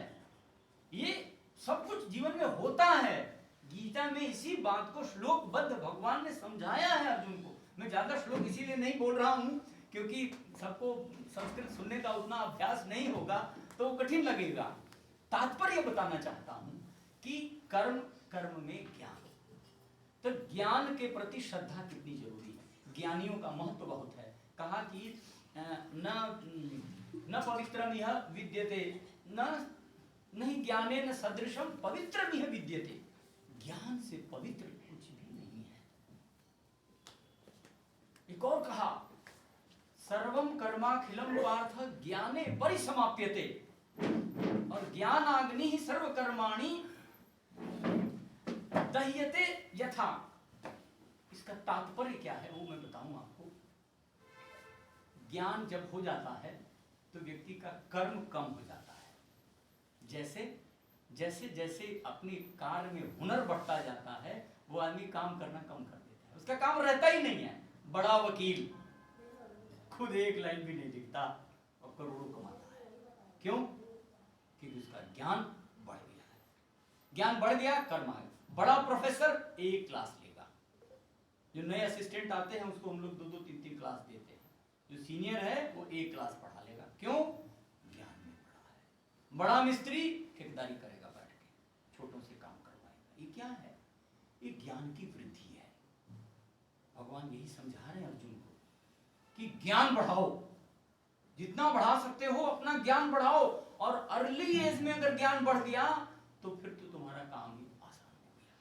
A: ये सब कुछ जीवन में होता है। गीता में इसी बात को श्लोकबद्ध भगवान ने समझाया है अर्जुन को। मैं ज्यादा श्लोक इसीलिए नहीं बोल रहा हूं क्योंकि सबको संस्कृत सुनने का उतना अभ्यास नहीं होगा तो कठिन लगेगा। तात्पर्य बताना चाहता हूं कि कर्म कर्म में ज्ञान, तो ज्ञान के प्रति श्रद्धा कितनी जरूरी है। ज्ञानियों का महत्व बहुत है। कहा कि न पवित्रम यह विद्यते, नहीं ज्ञाने न सदृशम पवित्रम यह विद्यते। ज्ञान से पवित्र कुछ भी नहीं है। एक और कहा सर्वम कर्माखिलम पार्थ ज्ञाने परिसमाप्यते, और ज्ञान अग्नि ही सर्व कर्माणि दह्यते यथा। इसका तात्पर्य क्या है वो मैं बताऊं आपको। ज्ञान जब हो जाता है तो व्यक्ति का कर्म कम हो जाता है। जैसे जैसे जैसे अपने कार्य में हुनर बढ़ता जाता है वो आदमी काम करना कम कर देता है, उसका काम रहता ही नहीं है। बड़ा वकील खुद एक लाइन भी नहीं लिखता और करोड़ों कमाता है। क्यों? क्योंकि उसका ज्ञान बढ़ गया है। ज्ञान बढ़ गया, कर्म आ गया। बड़ा प्रोफेसर एक क्लास लेगा, जो नए असिस्टेंट आते हैं उसको हम लोग 2-2, 3-3 क्लास देते हैं। जो सीनियर है वो एक क्लास पढ़ा लेगा। क्यों? ज्ञान में बढ़ा है। बड़ा मिस्त्री ठेकेदारी करेगा बैठ के, छोटों से काम करवाएगा। ये क्या है? ये ज्ञान की वृद्धि है। भगवान यही समझा रहे हैं अर्जुन को कि ज्ञान बढ़ाओ, जितना बढ़ा सकते हो अपना ज्ञान बढ़ाओ। और अर्ली एज में अगर ज्ञान बढ़ गया तो फिर तो तुम्हारा काम ही आसान हो गया।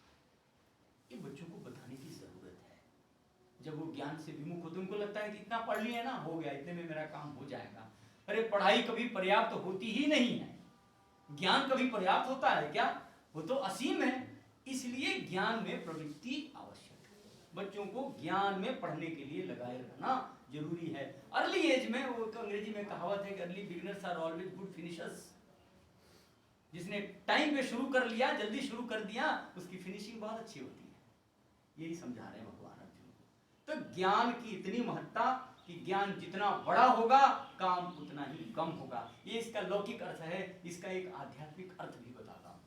A: ये बच्चों को बताने की जरूरत है। जब वो ज्ञान से विमुख होते उनको लगता है कि इतना पढ़ लिया ना, हो गया, इतने में मेरा काम हो जाएगा। अरे पढ़ाई कभी पर्याप्त होती ही नहीं है। ज्ञान कभी पर्याप्त होता है क्या? वो तो असीम है। इसलिए ज्ञान में प्रवृत्ति आवश्यक है। बच्चों को ज्ञान में पढ़ने के लिए लगाए रहना जरूरी है। अर्ली एज में, वो तो अंग्रेजी में कहावत है कि early beginners are always good finishers. जिसने टाइम पे शुरू कर लिया, जल्दी शुरू कर दिया, उसकी फिनिशिंग बहुत अच्छी होती है। यही समझा रहे हैं भगवान अर्जुन को। तो ज्ञान की इतनी महत्ता कि ज्ञान जितना बड़ा होगा काम उतना ही कम होगा। ये इसका लौकिक अर्थ है। इसका एक आध्यात्मिक अर्थ भी बताता हूं,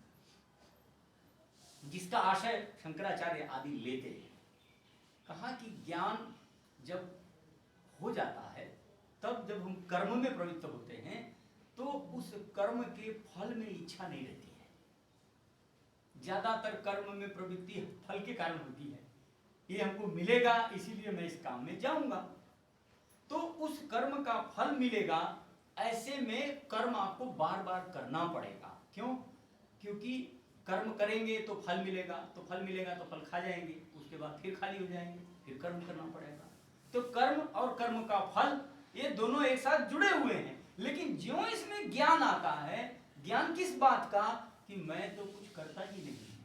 A: जिसका आशय शंकराचार्य आदि लेते हैं। कहा कि ज्ञान जब हो जाता है, तब जब हम कर्म में प्रवृत्त होते हैं तो उस कर्म के फल में इच्छा नहीं रहती है। ज्यादातर कर्म में प्रवृत्ति फल के कारण होती है, ये हमको मिलेगा इसीलिए मैं इस काम में जाऊंगा। तो उस कर्म का फल मिलेगा, ऐसे में कर्म आपको बार बार करना पड़ेगा। क्यों? क्योंकि कर्म करेंगे तो फल मिलेगा, तो फल मिलेगा तो फल खा जाएंगे, उसके बाद फिर खाली हो जाएंगे, फिर कर्म करना पड़ेगा। तो कर्म और कर्म का फल ये दोनों एक साथ जुड़े हुए हैं। लेकिन ज्यों इसमें ज्ञान आता है, ज्ञान किस बात का? कि मैं तो कुछ करता ही नहीं,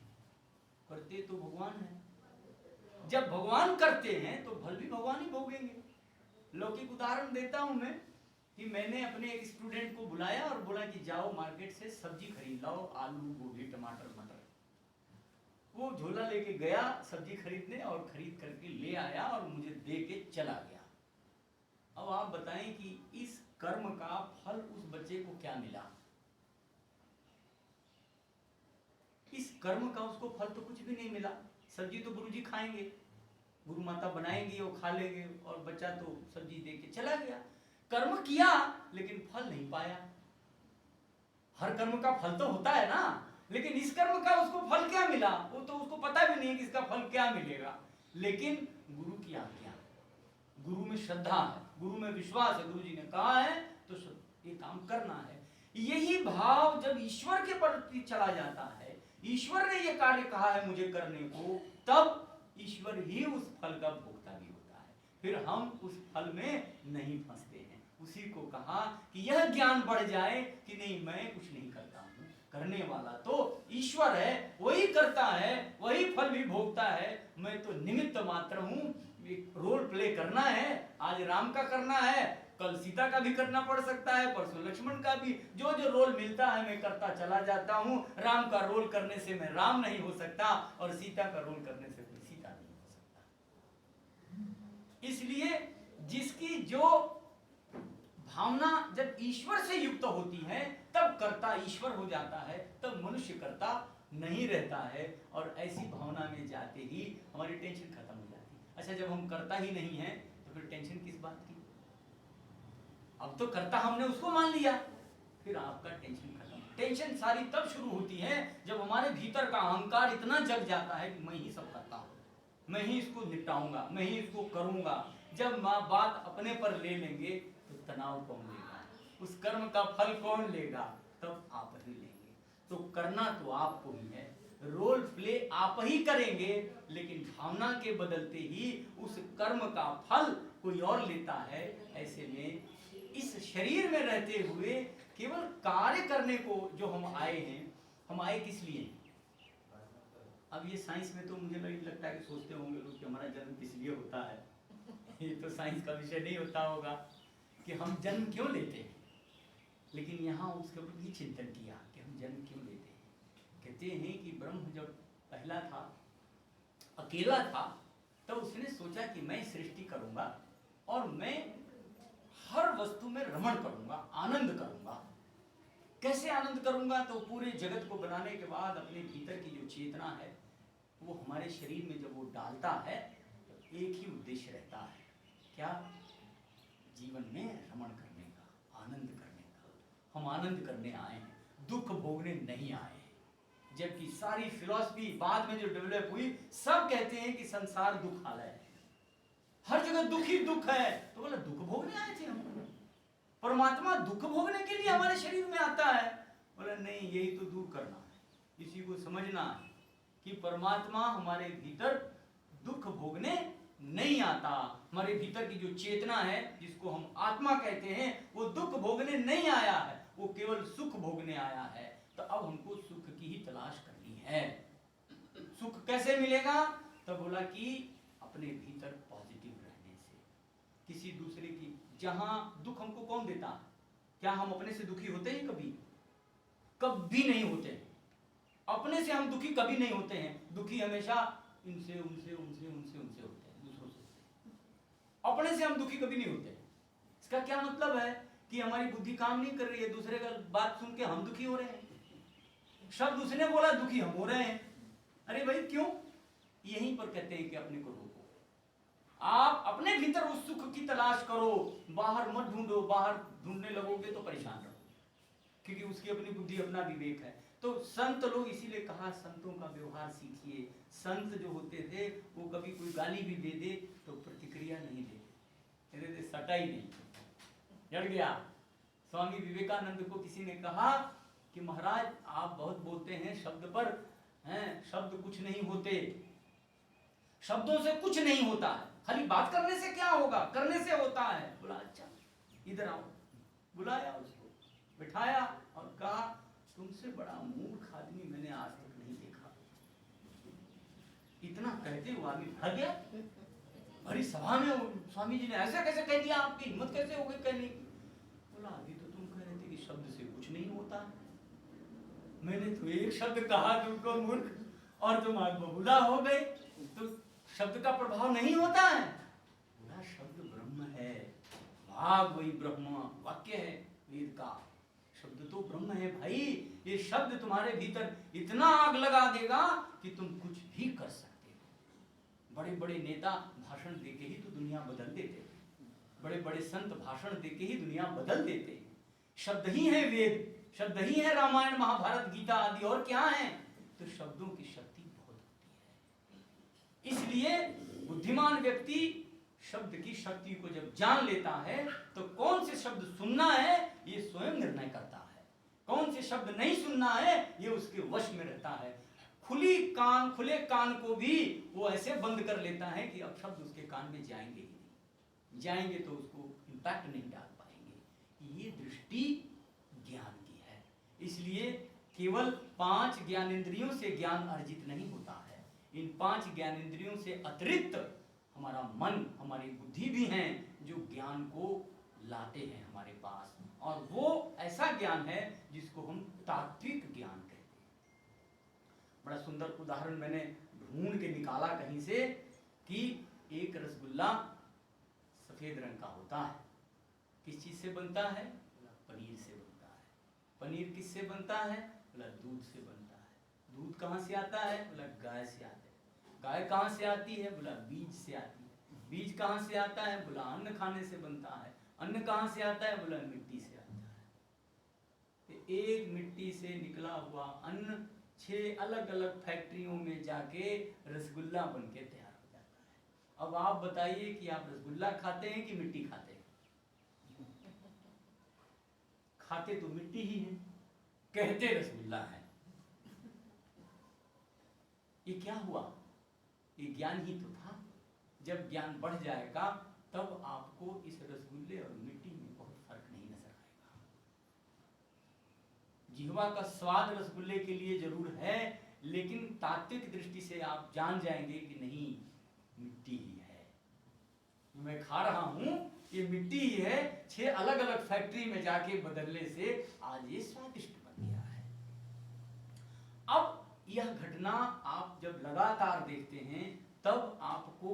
A: करते तो भगवान है। जब भगवान करते हैं तो फल भी भगवान ही भोगेंगे। लौकिक उदाहरण देता हूं मैं कि मैंने अपने एक स्टूडेंट को बुलाया और बोला कि जाओ मार्केट से सब्जी खरीद लाओ, आलू, गोभी, टमाटर, मटर। वो झोला लेके गया सब्जी खरीदने और खरीद करके ले आया और मुझे दे के चला गया। अब आप बताएं कि इस कर्म का फल उस बच्चे को क्या मिला? इस कर्म का उसको फल तो कुछ भी नहीं मिला। सब्जी तो गुरुजी खाएंगे, गुरु माता बनाएंगी और खा लेंगे, और बच्चा तो सब्जी दे के चला गया। कर्म किया लेकिन फल नहीं पाया। हर कर्म का फल तो होता है ना, लेकिन इस कर्म का उसको फल क्या मिला वो तो उसको पता भी नहीं है कि इसका फल क्या मिलेगा। लेकिन गुरु की आज्ञा, गुरु में श्रद्धा है, गुरु में विश्वास है, गुरु जी ने कहा है तो ये काम करना है। यही भाव जब ईश्वर के प्रति चला जाता है, ईश्वर ने ये कार्य कहा है मुझे करने को, तब ईश्वर ही उस फल का भोक्ता भी होता है। फिर हम उस फल में नहीं फंसते हैं। उसी को कहा कि यह ज्ञान बढ़ जाए कि नहीं मैं कुछ नहीं करता हूं, करने वाला तो ईश्वर है, वही करता है, वही फल भी भोगता है, मैं तो निमित्त मात्र हूं। रोल प्ले करना है, आज राम का करना है, कल सीता का भी करना पड़ सकता है, परसों लक्ष्मण का भी। जो जो रोल मिलता है मैं करता चला जाता हूं। राम का रोल करने से मैं राम नहीं हो सकता और सीता का रोल करने से कोई सीता नहीं हो सकता। इसलिए जिसकी जो भावना जब ईश्वर से युक्त होती है तब कर्ता ईश्वर हो जाता है, तब मनुष्य कर्ता नहीं रहता है। और ऐसी भावना में जाते ही हमारी टेंशन खत्म हो जाती है। अच्छा, जब हम करता ही नहीं है तो फिर टेंशन किस बात की? अब तो करता हमने उसको मान लिया, फिर आपका टेंशन खत्म। टेंशन सारी तब शुरू होती है जब हमारे भीतर का अहंकार इतना जग जाता है कि मैं ही सब करता हूं, मैं ही इसको निपटाऊंगा, मैं ही इसको करूंगा। जब बात अपने पर ले लेंगे तो तनाव कौन लेगा? उस कर्म का फल कौन लेगा? तब आप ही लेंगे। तो करना तो आपको ही है, रोल प्ले आप ही करेंगे, लेकिन भावना के बदलते ही उस कर्म का फल कोई और लेता है। ऐसे में इस शरीर में रहते हुए केवल कार्य करने को जो हम आए हैं, हम आए किस लिए? अब ये साइंस में तो मुझे नहीं लगता कि सोचते होंगे लोग कि हमारा जन्म किस लिए होता है। ये तो साइंस का विषय नहीं होता होगा कि हम जन्म क्यों लेते हैं, लेकिन यहाँ उसके ऊपर भी चिंतन किया कि हम जन्म क्यों लेते हैं। कहते हैं कि ब्रह्म जब पहला था, अकेला था, तब उसने सोचा कि मैं सृष्टि करूंगा और मैं हर वस्तु में रमण करूंगा, आनंद करूंगा। कैसे आनंद करूंगा? तो पूरे जगत को बनाने के बाद अपने भीतर की जो चेतना है वो हमारे शरीर में जब वो डालता है तो एक ही उद्देश्य रहता है, क्या? जीवन में रमण करने का, आनंद करने का। हम आनंद करने आए हैं, दुख भोगने नहीं आए हैं। जबकि सारी फिलॉसफी बाद में जो डेवलप हुई, सब कहते हैं कि संसार दुखालय है, हर जगह दुख ही दुख है। तो बोला दुख भोगने आए थे हम। परमात्मा दुख भोगने के लिए हमारे शरीर में आता है? बोला नहीं, यही तो दूर करना है। इसी को समझना है कि परमात्मा हमारे भीतर दुख भोगने नहीं आता। हमारे भीतर की जो चेतना है जिसको हम आत्मा कहते हैं, वो दुख भोगने नहीं आया है, वो केवल सुख भोगने आया है। तो अब हमको सुख की ही तलाश करनी है। सुख कैसे मिलेगा? तो बोला कि अपने भीतर पॉजिटिव रहने से, किसी दूसरे की, जहां दुख हमको कौन देता है? क्या हम अपने से दुखी होते हैं कभी? कभी नहीं होते। अपने से हम दुखी कभी नहीं होते हैं। दुखी हमेशा इनसे, उनसे, उनसे, उनसे, उनसे होते हैं, दूसरों से। अपने से हम दुखी कभी नहीं होते। इसका क्या मतलब है? कि हमारी बुद्धि काम नहीं कर रही है, दूसरे का बात सुन के हम दुखी हो रहे हैं। शब्द उसने बोला, दुखी हम हो रहे हैं। अरे भाई क्यों? यहीं पर कहते हैं कि अपने को रोको। आप अपने भीतर उस सुख की तलाश करो, बाहर मत ढूंढो। बाहर ढूंढने लगोगे तो परेशान रहोगे। क्योंकि उसकी अपनी बुद्धि, अपना विवेक है। तो संत लोग, इसीलिए कहा संतों का व्यवहार सीखिए। संत जो होते थे वो कभी कोई गाली भी दे दे तो प्रतिक्रिया नहीं देते, कहते थे सटा ही नहीं, जड़ गया। स्वामी विवेकानंद को किसी ने कहा कि महाराज आप बहुत बोलते हैं शब्द पर, हैं शब्द कुछ नहीं होते, शब्दों से कुछ नहीं होता है, खाली बात करने से क्या होगा, करने से होता है। बोला अच्छा इधर आओ, बुलाया उसको, बिठाया और कहा तुमसे बड़ा मूर्ख आदमी मैंने आज तक नहीं देखा। इतना कहते हुए आदमी भर गया। भरी सभा में स्वामी जी ने ऐसा कैसे कह दिया, आपकी हिम्मत कैसे हो गई कहने की। बोला अभी तो तुम कह रहे थे कि शब्द से कुछ नहीं होता, मैंने तो एक शब्द कहा तुमको मूर्ख और तुम आज बबूला हो गए, तो शब्द का प्रभाव नहीं होता है। बोला शब्द ब्रह्म है, वाग वही ब्रह्म, वाक्य है वेद का, शब्द तो ब्रह्म है भाई। ये शब्द तुम्हारे भीतर इतना आग लगा देगा कि तुम कुछ भी कर सकते हो। बड़े बड़े नेता भाषण देके ही तो दुनिया बदल देते, बड़े बड़े संत भाषण देके ही दुनिया बदल देते। शब्द ही है वेद, शब्द ही है रामायण महाभारत गीता आदि, और क्या है। तो शब्दों की शक्ति बहुत होती है। इसलिए बुद्धिमान व्यक्ति शब्द की शक्ति को जब जान लेता है तो कौन से शब्द सुनना है ये स्वयं निर्णय करता है, कौन से शब्द नहीं सुनना है ये उसके वश में रहता है। खुले कान को भी वो ऐसे बंद कर लेता है कि अब शब्द उसके कान में जाएंगे ही नहीं, जाएंगे तो उसको इम्पैक्ट नहीं डाल पाएंगे। ये दृष्टि ज्ञान की है। इसलिए केवल 5 ज्ञानेंद्रियों से ज्ञान अर्जित नहीं होता है, इन 5 ज्ञानेंद्रियों से अतिरिक्त हमारा मन, हमारी बुद्धि भी हैं जो ज्ञान को लाते हैं हमारे पास, और वो ऐसा ज्ञान है जिसको हम तात्विक ज्ञान कहते हैं। बड़ा सुंदर उदाहरण मैंने ढूंढ के निकाला कहीं से कि एक रसगुल्ला सफेद रंग का होता है, किस चीज से बनता है, पनीर से बनता है। पनीर किससे बनता है, बोला दूध से बनता है। दूध कहाँ से आता है, बोला गाय से आता है। गाय कहाँ से आती है, बोला बीज से आती है। बीज कहाँ से आता है, बोला अन्न खाने से बनता है। अन्न कहाँ से आता है, बोला मिट्टी से आता है। एक मिट्टी से निकला हुआ अन्न 6 अलग अलग फैक्ट्रियों में जाके रसगुल्ला बन के तैयार हो जाता है। अब आप बताइए कि आप रसगुल्ला खाते हैं कि मिट्टी खाते हैं? खाते तो मिट्टी ही है, कहते रसगुल्ला है। ये क्या हुआ, ये ज्ञान ही तो था। जब ज्ञान बढ़ जाएगा तब आपको इस रसगुल्ले और मिट्टी में बहुत फर्क नहीं नजर आएगा। जिह्वा का स्वाद रसगुल्ले के लिए जरूर है, लेकिन तात्विक दृष्टि से आप जान जाएंगे कि नहीं, मिट्टी ही है। मैं खा रहा हूं ये मिट्टी ही है, 6 अलग अलग फैक्ट्री में जाके बदलने से आज ये स्वादिष्ट बन गया है। अब यह घटना आप जब लगातार देखते हैं तब आपको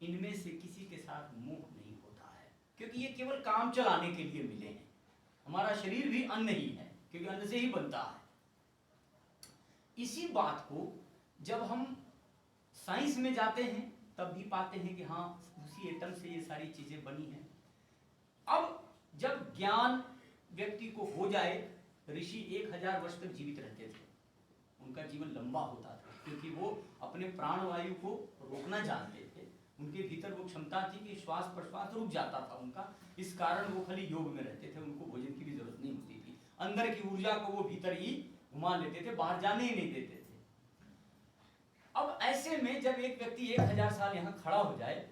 A: इनमें से किसी के साथ मोह नहीं होता है, क्योंकि ये केवल काम चलाने के लिए मिले हैं। हमारा शरीर भी अन्न ही है, क्योंकि अन्न से ही बनता है। इसी बात को जब हम साइंस में जाते हैं तब भी पाते हैं कि हाँ, उसी एटम से ये सारी चीजें बनी हैं। अब जब ज्ञान व्यक्ति को हो जाए, ऋषि 1000 वर्ष तक जीवित रहते थे, उनका जीवन लंबा होता था, क्योंकि वो अपने प्राणवायु को रोकना जानते थे। उनके भीतर वो क्षमता थी कि श्वास प्रश्वास रुक जाता था उनका, इस कारण वो खाली योग में रहते थे, उनको भोजन की भी जरूरत नहीं होती थी। अंदर की ऊर्जा को वो भीतर ही घुमा लेते थे, बाहर जाने ही नहीं देते थे। अब ऐसे में जब एक व्यक्ति 1000 साल यहाँ खड़ा हो जाए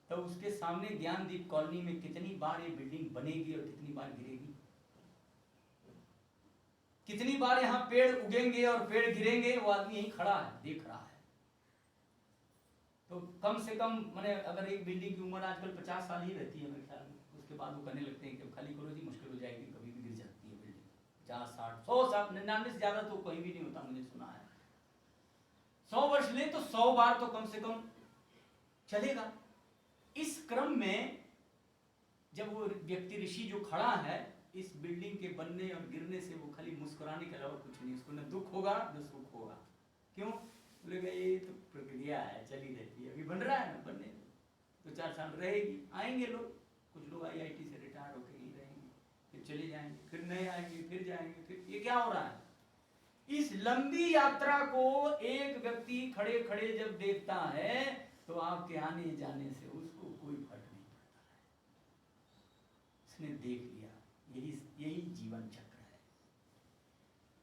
A: तो उसके सामने ज्ञानदीप कॉलोनी में कितनी बार ये बिल्डिंग बनेगी और कितनी बार गिरेगी, कितनी बार यहाँ पेड़ उगेंगे और पेड़ गिरेंगे, वो आदमी यहीं खड़ा है, देख रहा है। तो कम से कम मैंने अगर एक बिल्डिंग की उम्र आजकल 50 साल ही रहती है मेरे ख्याल में, उसके बाद वो कहने लगते हैं कि खाली करो जी, मुश्किल हो जाएगी, कभी भी गिर जाती है बिल्डिंग। 50, 60, 100 साल, 99 से ज्यादा तो कहीं भी नहीं होता, मैंने सुना है। 100 वर्ष ले तो 100 बार तो कम से कम चलेगा। इस क्रम में जब वो व्यक्ति ऋषि जो खड़ा है, इस बिल्डिंग के बनने और गिरने से वो खाली मुस्कुराने के अलावा कुछ नहीं, उसको न दुख होगा न सुख होगा। क्यों? बोलेगा ये तो प्रक्रिया है, चली रहती है, अभी बन रहा है ना, बनने तो 4 साल रहेगी, आएंगे लोग, कुछ लोग IIT से रिटायर होकर ही रहेंगे, फिर चले जाएंगे, फिर नए आएंगे, फिर जाएंगे, फिर ये क्या हो रहा है? इस लंबी यात्रा को एक व्यक्ति खड़े खड़े जब देखता है तो आपके आने जाने से उसको कोई फर्क नहीं पड़ता है। उसने देख लिया, यही जीवन चक्र है।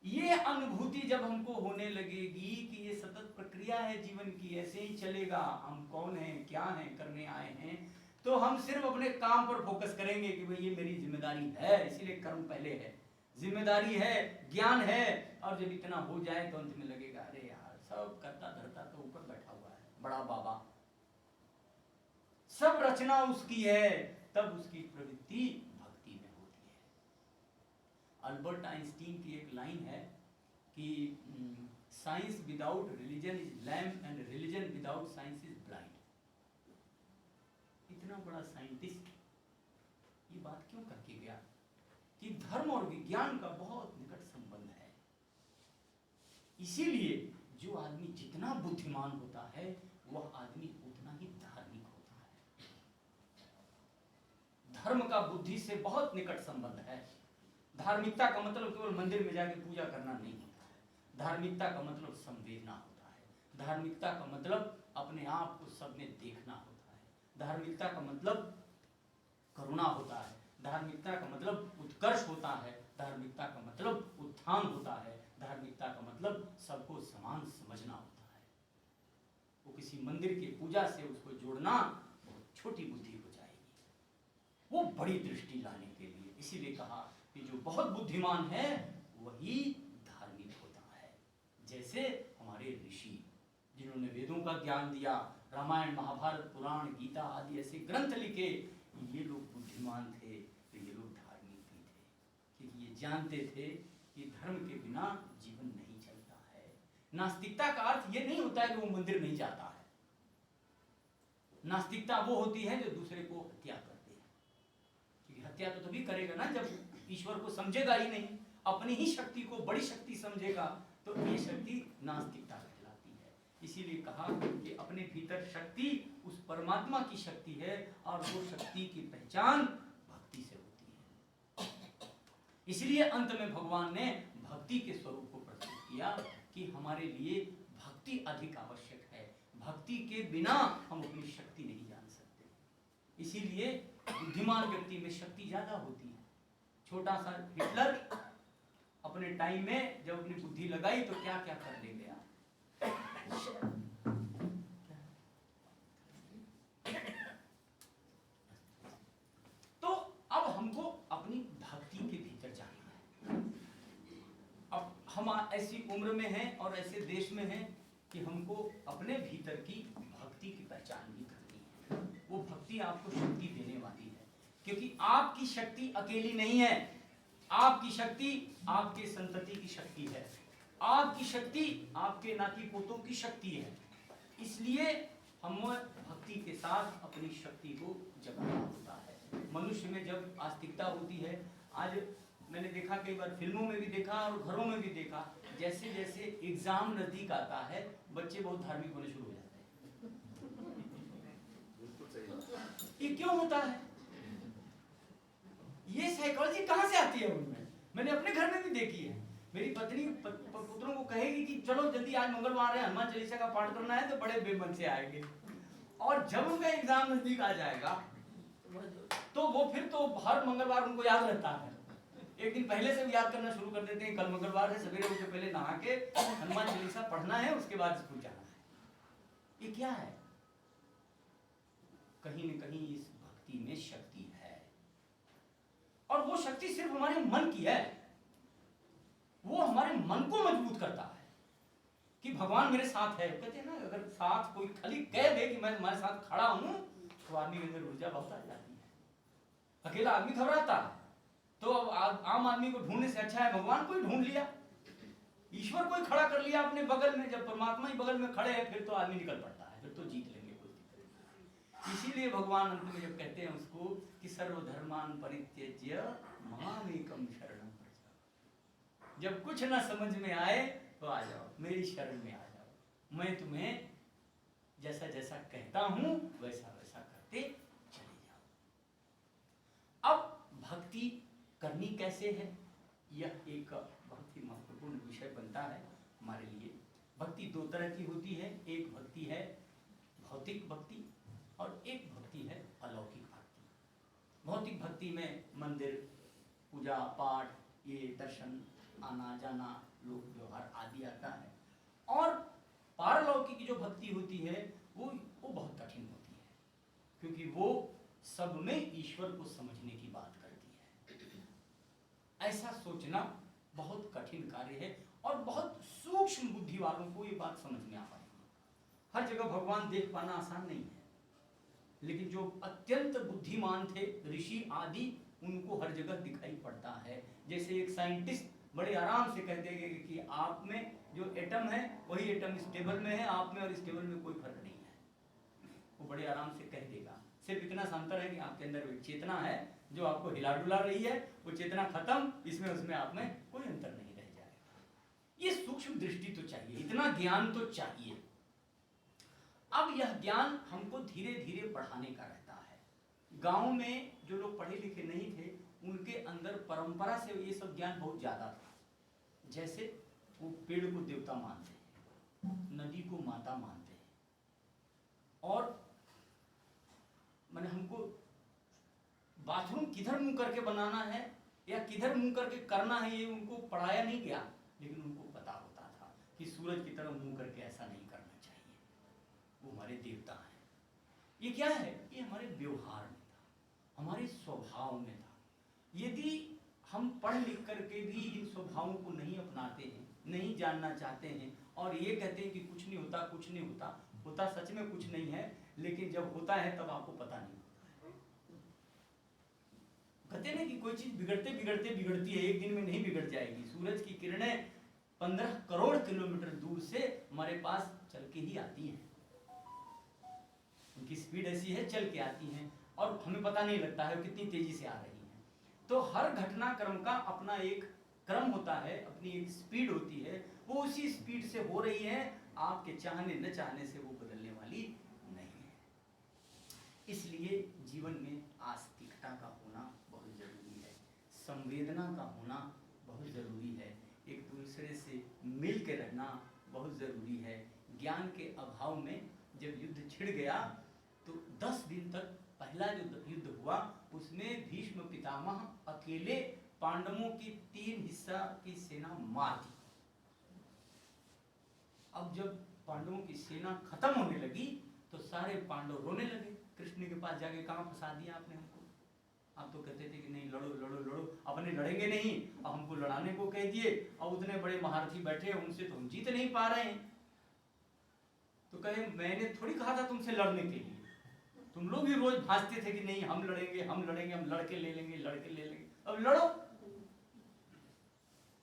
A: ये अनुभूति जब हमको होने लगेगी कि ये सतत प्रक्रिया है जीवन की, ऐसे ही चलेगा, हम कौन हैं, क्या हैं, करने आए हैं, तो हम सिर्फ अपने काम पर फोकस करेंगे कि भाई ये मेरी जिम्मेदारी है, इसीलिए कर्म पहले है, जिम्मेदारी है, ज्ञान है। और जब इतना हो जाए तो अंत में लगेगा अरे यार सब करता धरता तो ऊपर बैठा हुआ है बड़ा बाबा, सब रचना उसकी है, तब उसकी प्रवृत्ति भक्ति में होती है। अल्बर्ट आइंस्टीन की एक लाइन है कि science without religion is lamp and religion without science is blind. इतना बड़ा साइंटिस्ट ये बात क्यों करके गया कि धर्म और विज्ञान का बहुत निकट संबंध है। इसीलिए जो आदमी जितना बुद्धिमान होता है वह आदमी उतना ही धार्मिक होता है। धर्म का बुद्धि से बहुत निकट संबंध है। धार्मिकता का मतलब केवल मंदिर में जाके पूजा करना नहीं होता है। धार्मिकता का मतलब संवेदना होता है। धार्मिकता का मतलब अपने आप को सब में देखना होता है। धार्मिकता का मतलब करुणा होता है। धार्मिकता का मतलब उत्कर्ष होता है। धार्मिकता का मतलब उत्थान होता है। धार्मिकता का मतलब सबको समान समझना होता है। वो किसी मंदिर की पूजा से उसको जोड़ना बहुत छोटी बुद्धि हो जाएगी, वो बड़ी दृष्टि लाने के लिए। इसीलिए कहा कि जो बहुत बुद्धिमान है वही धार्मिक होता है। जैसे हमारे ऋषि जिन्होंने वेदों का ज्ञान दिया, रामायण महाभारत पुराण गीता आदि ऐसे ग्रंथ लिखे, ये लोग बुद्धिमान थे तो ये लोग धार्मिक भी थे, क्योंकि ये जानते थे कि धर्म के बिना जीवन नहीं चलता है। नास्तिकता का अर्थ ये नहीं होता है कि वो मंदिर नहीं जाता है। नास्तिकता वो होती है जो दूसरे को हत्या करते हैं, क्योंकि हत्या तो तभी करेगा ना जब ईश्वर को समझेगा ही नहीं, अपनी ही शक्ति को बड़ी शक्ति समझेगा, तो ये शक्ति नास्तिकता कहलाती है। इसीलिए कहा कि अपने भीतर शक्ति उस परमात्मा की शक्ति है और वो शक्ति की पहचान भक्ति से होती है। इसलिए अंत में भगवान ने भक्ति के स्वरूप को प्रस्तुत किया कि हमारे लिए भक्ति अधिक आवश्यक है। भक्ति के बिना हम अपनी शक्ति नहीं जान सकते। इसीलिए बुद्धिमान व्यक्ति में शक्ति ज्यादा होती है। छोटा सा हिटलर अपने टाइम में जब अपनी बुद्धि लगाई तो क्या क्या कर ले गया। तो अब हमको अपनी भक्ति के भीतर जाना है। अब हम ऐसी उम्र में हैं और ऐसे देश में हैं कि हमको अपने भीतर की भक्ति की पहचान भी करनी है। वो भक्ति आपको शक्ति देने वाली है, क्योंकि आपकी शक्ति अकेली नहीं है। आपकी शक्ति आपके संतति की शक्ति है। आपकी शक्ति आपके नाती पोतों की शक्ति है। इसलिए हम भक्ति के साथ अपनी शक्ति को जगाना होता है। मनुष्य में जब आस्तिकता होती है, आज मैंने देखा कई बार फिल्मों में भी देखा और घरों में भी देखा, जैसे जैसे एग्जाम नजदीक आता है बच्चे बहुत धार्मिक होने शुरू हो जाते हैं। ये क्यों होता है? ये साइकोलॉजी कहां से आती है उनमें? मैंने अपने घर में भी देखी है। मेरी पत्नी पुत्रों को कहेगी कि चलो जल्दी आज मंगलवार है, हनुमान चालीसा का पाठ करना है, तो बड़े बेमन से आएंगे। और जब उनका एग्जाम नजदीक आ जाएगा तो वो फिर तो हर मंगलवार उनको याद रहता है। एक दिन पहले से भी याद करना शुरू कर देते हैं, कल मंगलवार है, सवेरे उठ के पहले नहा के हनुमान चालीसा पढ़ना है, उसके बाद स्कूल जाना है। ये क्या है? कहीं न कहीं इस भक्ति में शक्ति है, और वो शक्ति सिर्फ हमारे मन की है। वो हमारे मन को मजबूत करता है कि भगवान मेरे साथ है। कहते हैं ना, अगर साथ कोई खाली कह दे कि मैं तुम्हारे साथ खड़ा हूं, तो आदमी के अंदर ऊर्जा बहुत आ जाती है। अकेला आदमी घबराता है, तो आम आदमी को ढूंढने से अच्छा है भगवान को ही ढूंढ लिया, ईश्वर को ही खड़ा कर लिया अपने बगल में। जब परमात्मा ही बगल में खड़े हैं फिर तो आदमी निकल पड़ता है, फिर तो जीत लेंगे कोई दिक्कत नहीं। इसीलिए भगवान अंत में जब कहते हैं उसको कि सर्वधर्मान परित्यज्य मामेकं शरणं व्रज, जब कुछ ना समझ में आए तो आ जाओ, मेरी शरण में आ जाओ। मैं तुम्हें जैसा जैसा कहता हूं वैसा वैसा करते चले जाओ। अब भक्ति करनी कैसे है, यह एक बहुत ही महत्वपूर्ण विषय बनता है हमारे लिए। भक्ति दो तरह की होती है, एक भक्ति है भौतिक भक्ति और एक भक्ति है अलौकिक भक्ति। भौतिक भक्ति में मंदिर, पूजा पाठ, ये दर्शन, आना जाना, लोक व्यवहार आदि आता है। और पारलौकिक जो भक्ति होती है वो बहुत कठिन होती है, क्योंकि वो सब में ईश्वर को समझने की बात करती है। ऐसा सोचना बहुत कठिन कार्य है और बहुत सूक्ष्म बुद्धि वालों को ये बात समझ में आ पाएगी। हर जगह भगवान देख पाना आसान नहीं है, लेकिन जो अत्यंत बुद्धिमान थे ऋषि आदि, उनको हर जगह दिखाई पड़ता है। जैसे एक साइंटिस्ट बड़े आराम से कह देंगे कि आप में जो एटम है वही एटम इस टेबल में है, आप में और इस टेबल में कोई फर्क नहीं है, वो बड़े आराम से कह देगा। सिर्फ इतना सा अंतर है कि आपके अंदर एक चेतना है जो आपको हिला डुला रही है, वो चेतना खत्म, इसमें उसमें आप में कोई अंतर नहीं रह जाएगा। ये सूक्ष्म दृष्टि तो चाहिए, इतना ज्ञान तो चाहिए। अब यह ज्ञान हमको धीरे धीरे बढ़ाने का रहता है। गांव में जो लोग पढ़े लिखे नहीं थे उनके अंदर परंपरा से ये सब ज्ञान बहुत ज्यादा था। जैसे वो पेड़ को देवता मानते हैं, नदी को माता मानते हैं, और मैंने हमको बाथरूम किधर मुंह करके बनाना है या किधर मुंह करके करना है ये उनको पढ़ाया नहीं गया, लेकिन उनको पता होता था कि सूरज की तरफ मुंह करके ऐसा नहीं करना चाहिए। वो हमारे देवता हैं। ये क्या है? ये हमारे व्यवहार में था, हमारे स्वभाव में था। यदि हम पढ़ लिख करके भी इन स्वभावों को नहीं अपनाते हैं, नहीं जानना चाहते हैं और ये कहते हैं कि कुछ नहीं होता, कुछ नहीं होता, होता सच में कुछ नहीं है, लेकिन जब होता है तब आपको पता नहीं होता है। कहते ना कि कोई चीज बिगड़ते बिगड़ते बिगड़ती है, एक दिन में नहीं बिगड़ जाएगी। सूरज की किरणें 15 करोड़ किलोमीटर दूर से हमारे पास चल के ही आती हैं, उनकी स्पीड ऐसी है, चल के आती हैं और हमें पता नहीं लगता है वो कितनी तेजी से आ रही हैं। तो हर घटनाक्रम का अपना एक क्रम होता है, अपनी एक स्पीड होती है, वो उसी स्पीड से हो रही है, आपके चाहने न चाहने से वो बदलने वाली नहीं है। इसलिए जीवन में आस्तिकता का होना बहुत जरूरी है, संवेदना का होना बहुत जरूरी है, एक दूसरे से मिल के रहना बहुत जरूरी है। ज्ञान के अभाव में जब युद्ध छिड़ गया तो 10 दिन तक पहला जो युद्ध हुआ उसमें भीष्म पितामह अकेले पांडवों की 3 हिस्सा की सेना मार दी। अब जब पांडवों की सेना खत्म होने लगी तो सारे पांडव रोने लगे। कृष्ण के पास जाके कहाँ फंसा दिया आपने हमको, आप तो कहते थे कि नहीं लड़ो लड़ो लड़ो, अपने लड़ेंगे नहीं, अब हमको लड़ाने को कह दिए, और उतने बड़े महारथी बैठे उनसे तो हम जीत नहीं पा रहे हैं। तो कहे मैंने थोड़ी कहा था तुमसे लड़ने के लिए, तुम लोग ही रोज भासते थे कि नहीं हम लड़ेंगे हम लड़ेंगे, हम लड़के ले लेंगे लड़के ले लेंगे, अब लड़ो।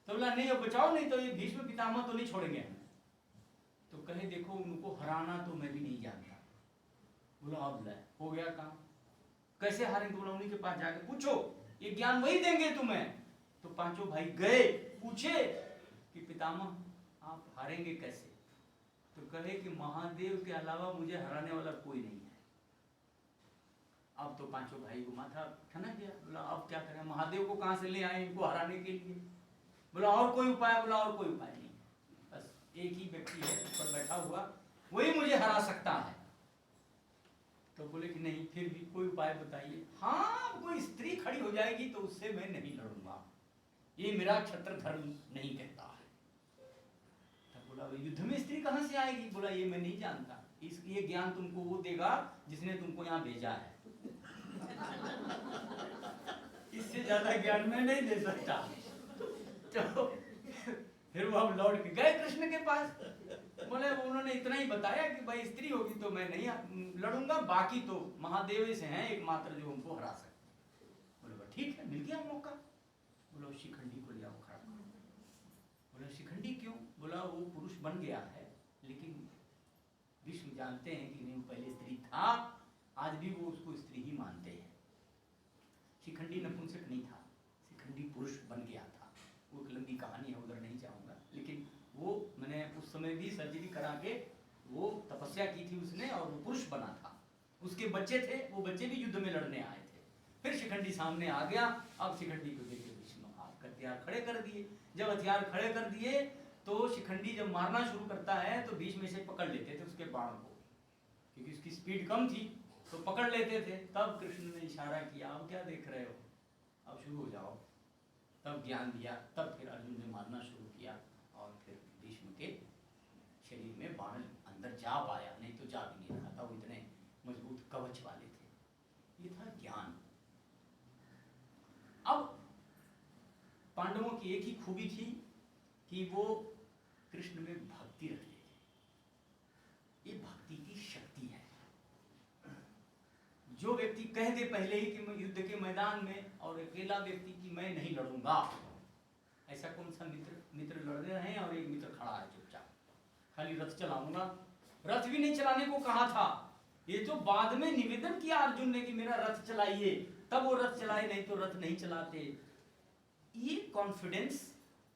A: तो बोला नहीं अब बचाओ, नहीं तो ये भीष्म पितामह तो नहीं छोड़ेंगे हम। तो कहे देखो उनको हराना तो मैं भी नहीं जानता। बोला अब ले हो गया काम, कैसे हारेंगे? बोला उन्हीं के पास जाके पूछो, ये ज्ञान वही देंगे तुम्हें। तो पांचों भाई गए, पूछे कि पितामह आप हारेंगे कैसे? तो कहे कि महादेव के अलावा मुझे हराने वाला कोई नहीं है। अब तो पांचों भाई को माथा ठनक गया। बोला अब क्या करें, महादेव को कहां से ले आए इनको हराने के लिए? बोला और कोई उपाय? बोला और कोई उपाय नहीं, बस एक ही व्यक्ति है ऊपर बैठा हुआ, वही मुझे हरा सकता है। तो बोले कि नहीं फिर भी कोई उपाय बताइए। हाँ कोई स्त्री खड़ी हो जाएगी तो उससे मैं नहीं लड़ूंगा, ये मेरा क्षत्र धर्म नहीं कहता है। तो बोला युद्ध में स्त्री कहां से आएगी? बोला ये मैं नहीं जानता, ये ज्ञान तुमको वो देगा जिसने तुमको यहाँ भेजा है। इससे ज्यादा ज्ञान मैं नहीं दे सकता। तो फिर वो हम लौट के गए कृष्ण के पास। बोले उन्होंने इतना ही बताया कि भाई स्त्री होगी तो मैं नहीं लड़ूंगा, बाकी तो महादेव से हैं एकमात्र जो हमको हरा सकते। बोले ठीक है मिल गया मौका। बोला शिखंडी को ले आओ खड़ा करो। बोला शिखंडी क्यों? बोला वो पुरुष बन गया है, लेकिन विष्णु जानते हैं कि नहीं पहले स्त्री था, आज भी वो उसको स्त्री ही मानते हैं। शिखंडी नपुंसक नहीं था, शिखंडी पुरुष बन गया था। वो एक लंबी कहानी है, उधर नहीं जाऊंगा, लेकिन वो मैंने उस समय भी सर्जरी करा के वो तपस्या की थी उसने, और वो पुरुष बना था। उसके बच्चे थे, वो बच्चे भी युद्ध में लड़ने आए थे। फिर शिखंडी सामने आ गया। अब शिखंडी को देखे हथियार खड़े कर दिए। जब हथियार खड़े कर दिए तो शिखंडी जब मारना शुरू करता है तो बीच में से पकड़ लेते थे उसके बाण को, क्योंकि उसकी स्पीड कम थी तो पकड़ लेते थे। तब कृष्ण ने इशारा किया, अब क्या देख रहे हो, अब शुरू हो जाओ। तब ज्ञान दिया, तब फिर अर्जुन ने मारना शुरू किया और फिर भीष्म के शरीर में बाण अंदर जा पाया, नहीं तो जा भी नहीं रहा था, वो इतने मजबूत कवच वाले थे। ये था ज्ञान। अब पांडवों की एक ही खूबी थी कि वो कृष्ण में भक्ति रखते थे। ये भक्ति की शक्ति है। जो व्यक्ति कह दे पहले ही कि मैं युद्ध के मैदान में और अकेला व्यक्ति की मैं नहीं लड़ूंगा, ऐसा कौन सा मित्र लड़ रहे हैं और एक मित्र खड़ा है चुपचाप, खाली रथ चलाऊंगा। रथ भी नहीं चलाने को कहा था, ये तो बाद में निवेदन किया अर्जुन ने कि मेरा रथ चलाइए, तब वो रथ चलाए, नहीं तो रथ नहीं चलाते। ये कॉन्फिडेंस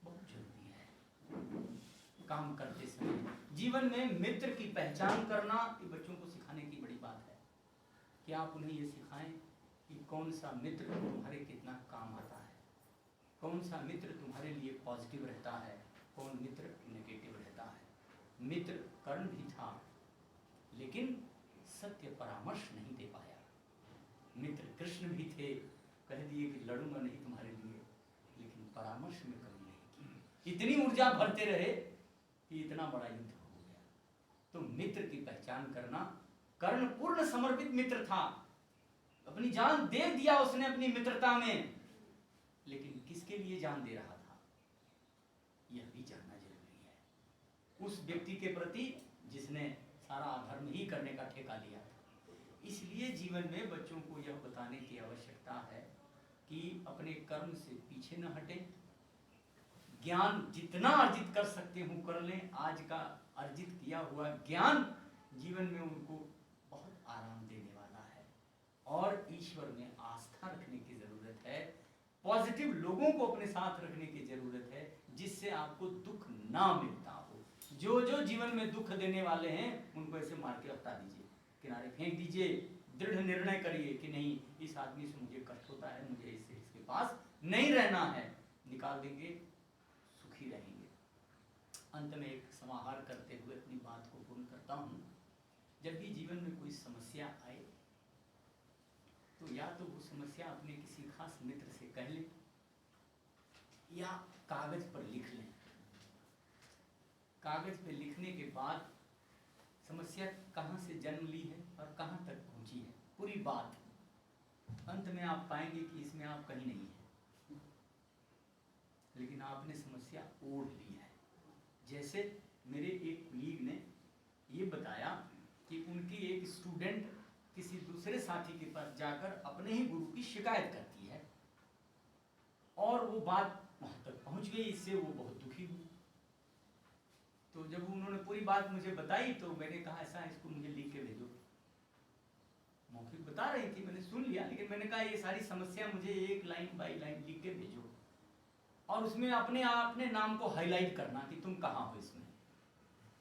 A: बहुत जरूरी है काम करते समय। जीवन में मित्र की पहचान करना ये बच्चों को सिखाने की बड़ी बात है कि आप उन्हें ये सिखाएं कि कौन सा मित्र तुम्हारे कितना काम आता है, कौन सा मित्र तुम्हारे लिए पॉजिटिव रहता है, कौन मित्र नेगेटिव रहता है। मित्र कर्ण भी था लेकिन सत्य परामर्श नहीं दे पाया। मित्र कृष्ण भी थे, कह दिए कि लड़ूंगा नहीं तुम्हारे लिए, लेकिन परामर्श में कमी नहीं की। इतनी ऊर्जा भरते रहे कि इतना बड़ा युद्ध हो गया। तो मित्र की पहचान करना, कर्ण पूर्ण समर्पित मित्र था, अपनी जान दे दिया उसने अपनी मित्रता में, लेकिन किसके लिए जान दे रहा था यह भी जानना जरूरी है। उस व्यक्ति के प्रति जिसने सारा अधर्म ही करने का ठेका लिया था। इसलिए जीवन में बच्चों को यह बताने की आवश्यकता है कि अपने कर्म से पीछे न हटें, ज्ञान जितना अर्जित कर सकते हो कर लें। आज का अर्जित किया हुआ ज्ञान जीवन में उनको बहुत आराम देने वाला है और ईश्वर में आस्था रखने की जरूरत है। पॉजिटिव लोगों को अपने साथ रखने की जरूरत है जिससे आपको दुख ना मिलता हो। जो जो जीवन में दुख देने वाले हैं उनको ऐसे मार के हटा दीजिए, किनारे फेंक दीजिए। दृढ़ निर्णय करिए कि नहीं, इस आदमी से मुझे कष्ट होता है, मुझे इसके पास नहीं रहना है, निकाल देंगे, सुखी रहेंगे। अंत में एक समाहार करते हुए अपनी बात को पूर्ण करता हूँ। जब भी जीवन में कोई समस्या आए तो या तो वो समस्या अपने किसी खास मित्र से कह लें या कागज पर लिख लें। कागज पे लिखने के बाद समस्या कहाँ से जन्म ली है और कहाँ तक पहुँची है, पूरी बात, अंत में आप पाएंगे कि इसमें आप कहीं नहीं है, लेकिन आपने समस्या ओढ़ ली है। जैसे मेरे एक कुलीग ने ये बताया कि उनकी एक स्टूडेंट किसी दूसरे साथी के पास जाकर अपने ही गुरु की शिकायत करती है और वो बात वहाँ तक पहुँच गई, इससे वो बहुत दुखी हुई। तो जब उन्होंने पूरी बात मुझे बताई तो मैंने कहा ऐसा है, इसको मुझे लिख के भेजो। मौखिक बता रही थी, मैंने सुन लिया, लेकिन मैंने कहा ये सारी समस्या मुझे एक लाइन बाई लाइन लिख के भेजो और उसमें अपने नाम को हाईलाइट करना कि तुम कहाँ हो इसमें।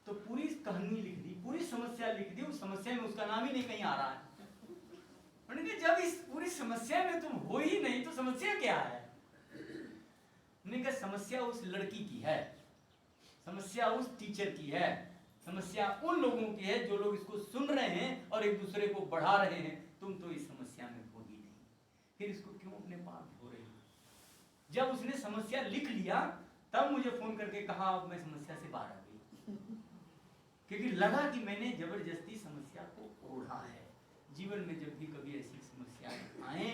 A: तो पूरी कहानी लिख दी, पूरी समस्या लिख दी, उस समस्या में उसका नाम ही नहीं कहीं आ रहा है। मैंने कहा जब इस पूरी समस्या में तुम हो ही नहीं तो समस्या क्या है? मैंने कहा समस्या उस लड़की की है, समस्या उस टीचर की है, समस्या उन लोगों की है जो लोग इसको सुन रहे हैं और एक दूसरे को बढ़ा रहे हैं। तुम तो इस समस्या में हो ही नहीं, फिर इसको क्यों अपने पाप धो रहे हो? जब उसने समस्या लिख लिया तब मुझे फोन करके कहा अब मैं समस्या से बाहर आ गई, क्योंकि लगा कि मैंने जबरदस्ती समस्या को ओढ़ा है। जीवन में जब भी कभी ऐसी समस्या आए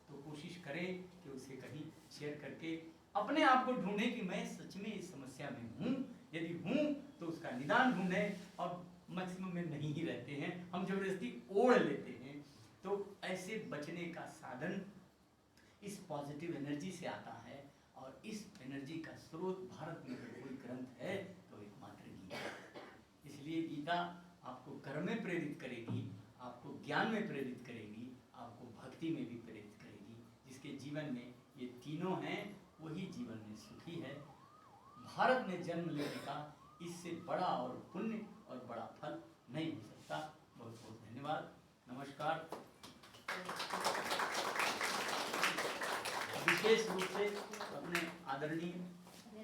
A: तो कोशिश करें कि उसे कहीं शेयर करके अपने आप को ढूंढें कि मैं सच में इस समस्या में हूँ। यदि हूँ तो उसका निदान ढूंढें, और मैक्सिमम में नहीं ही रहते हैं, हम जबरदस्ती ओढ़ लेते हैं। तो ऐसे बचने का साधन इस पॉजिटिव एनर्जी से आता है, और इस एनर्जी का स्रोत भारत में कोई ग्रंथ है तो एकमात्र गीता है। इसलिए गीता आपको कर्म में प्रेरित करेगी, आपको ज्ञान में प्रेरित करेगी, आपको भक्ति में भी प्रेरित करेगी। जिसके जीवन में ये तीनों हैं वही जीवन में सुखी है। भारत में जन्म लेने का इससे बड़ा और पुण्य और बड़ा फल नहीं हो सकता। बहुत बहुत धन्यवाद, नमस्कार। विशेष रूप से अपने आदरणीय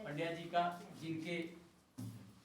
A: पंड्या जी का, जिनके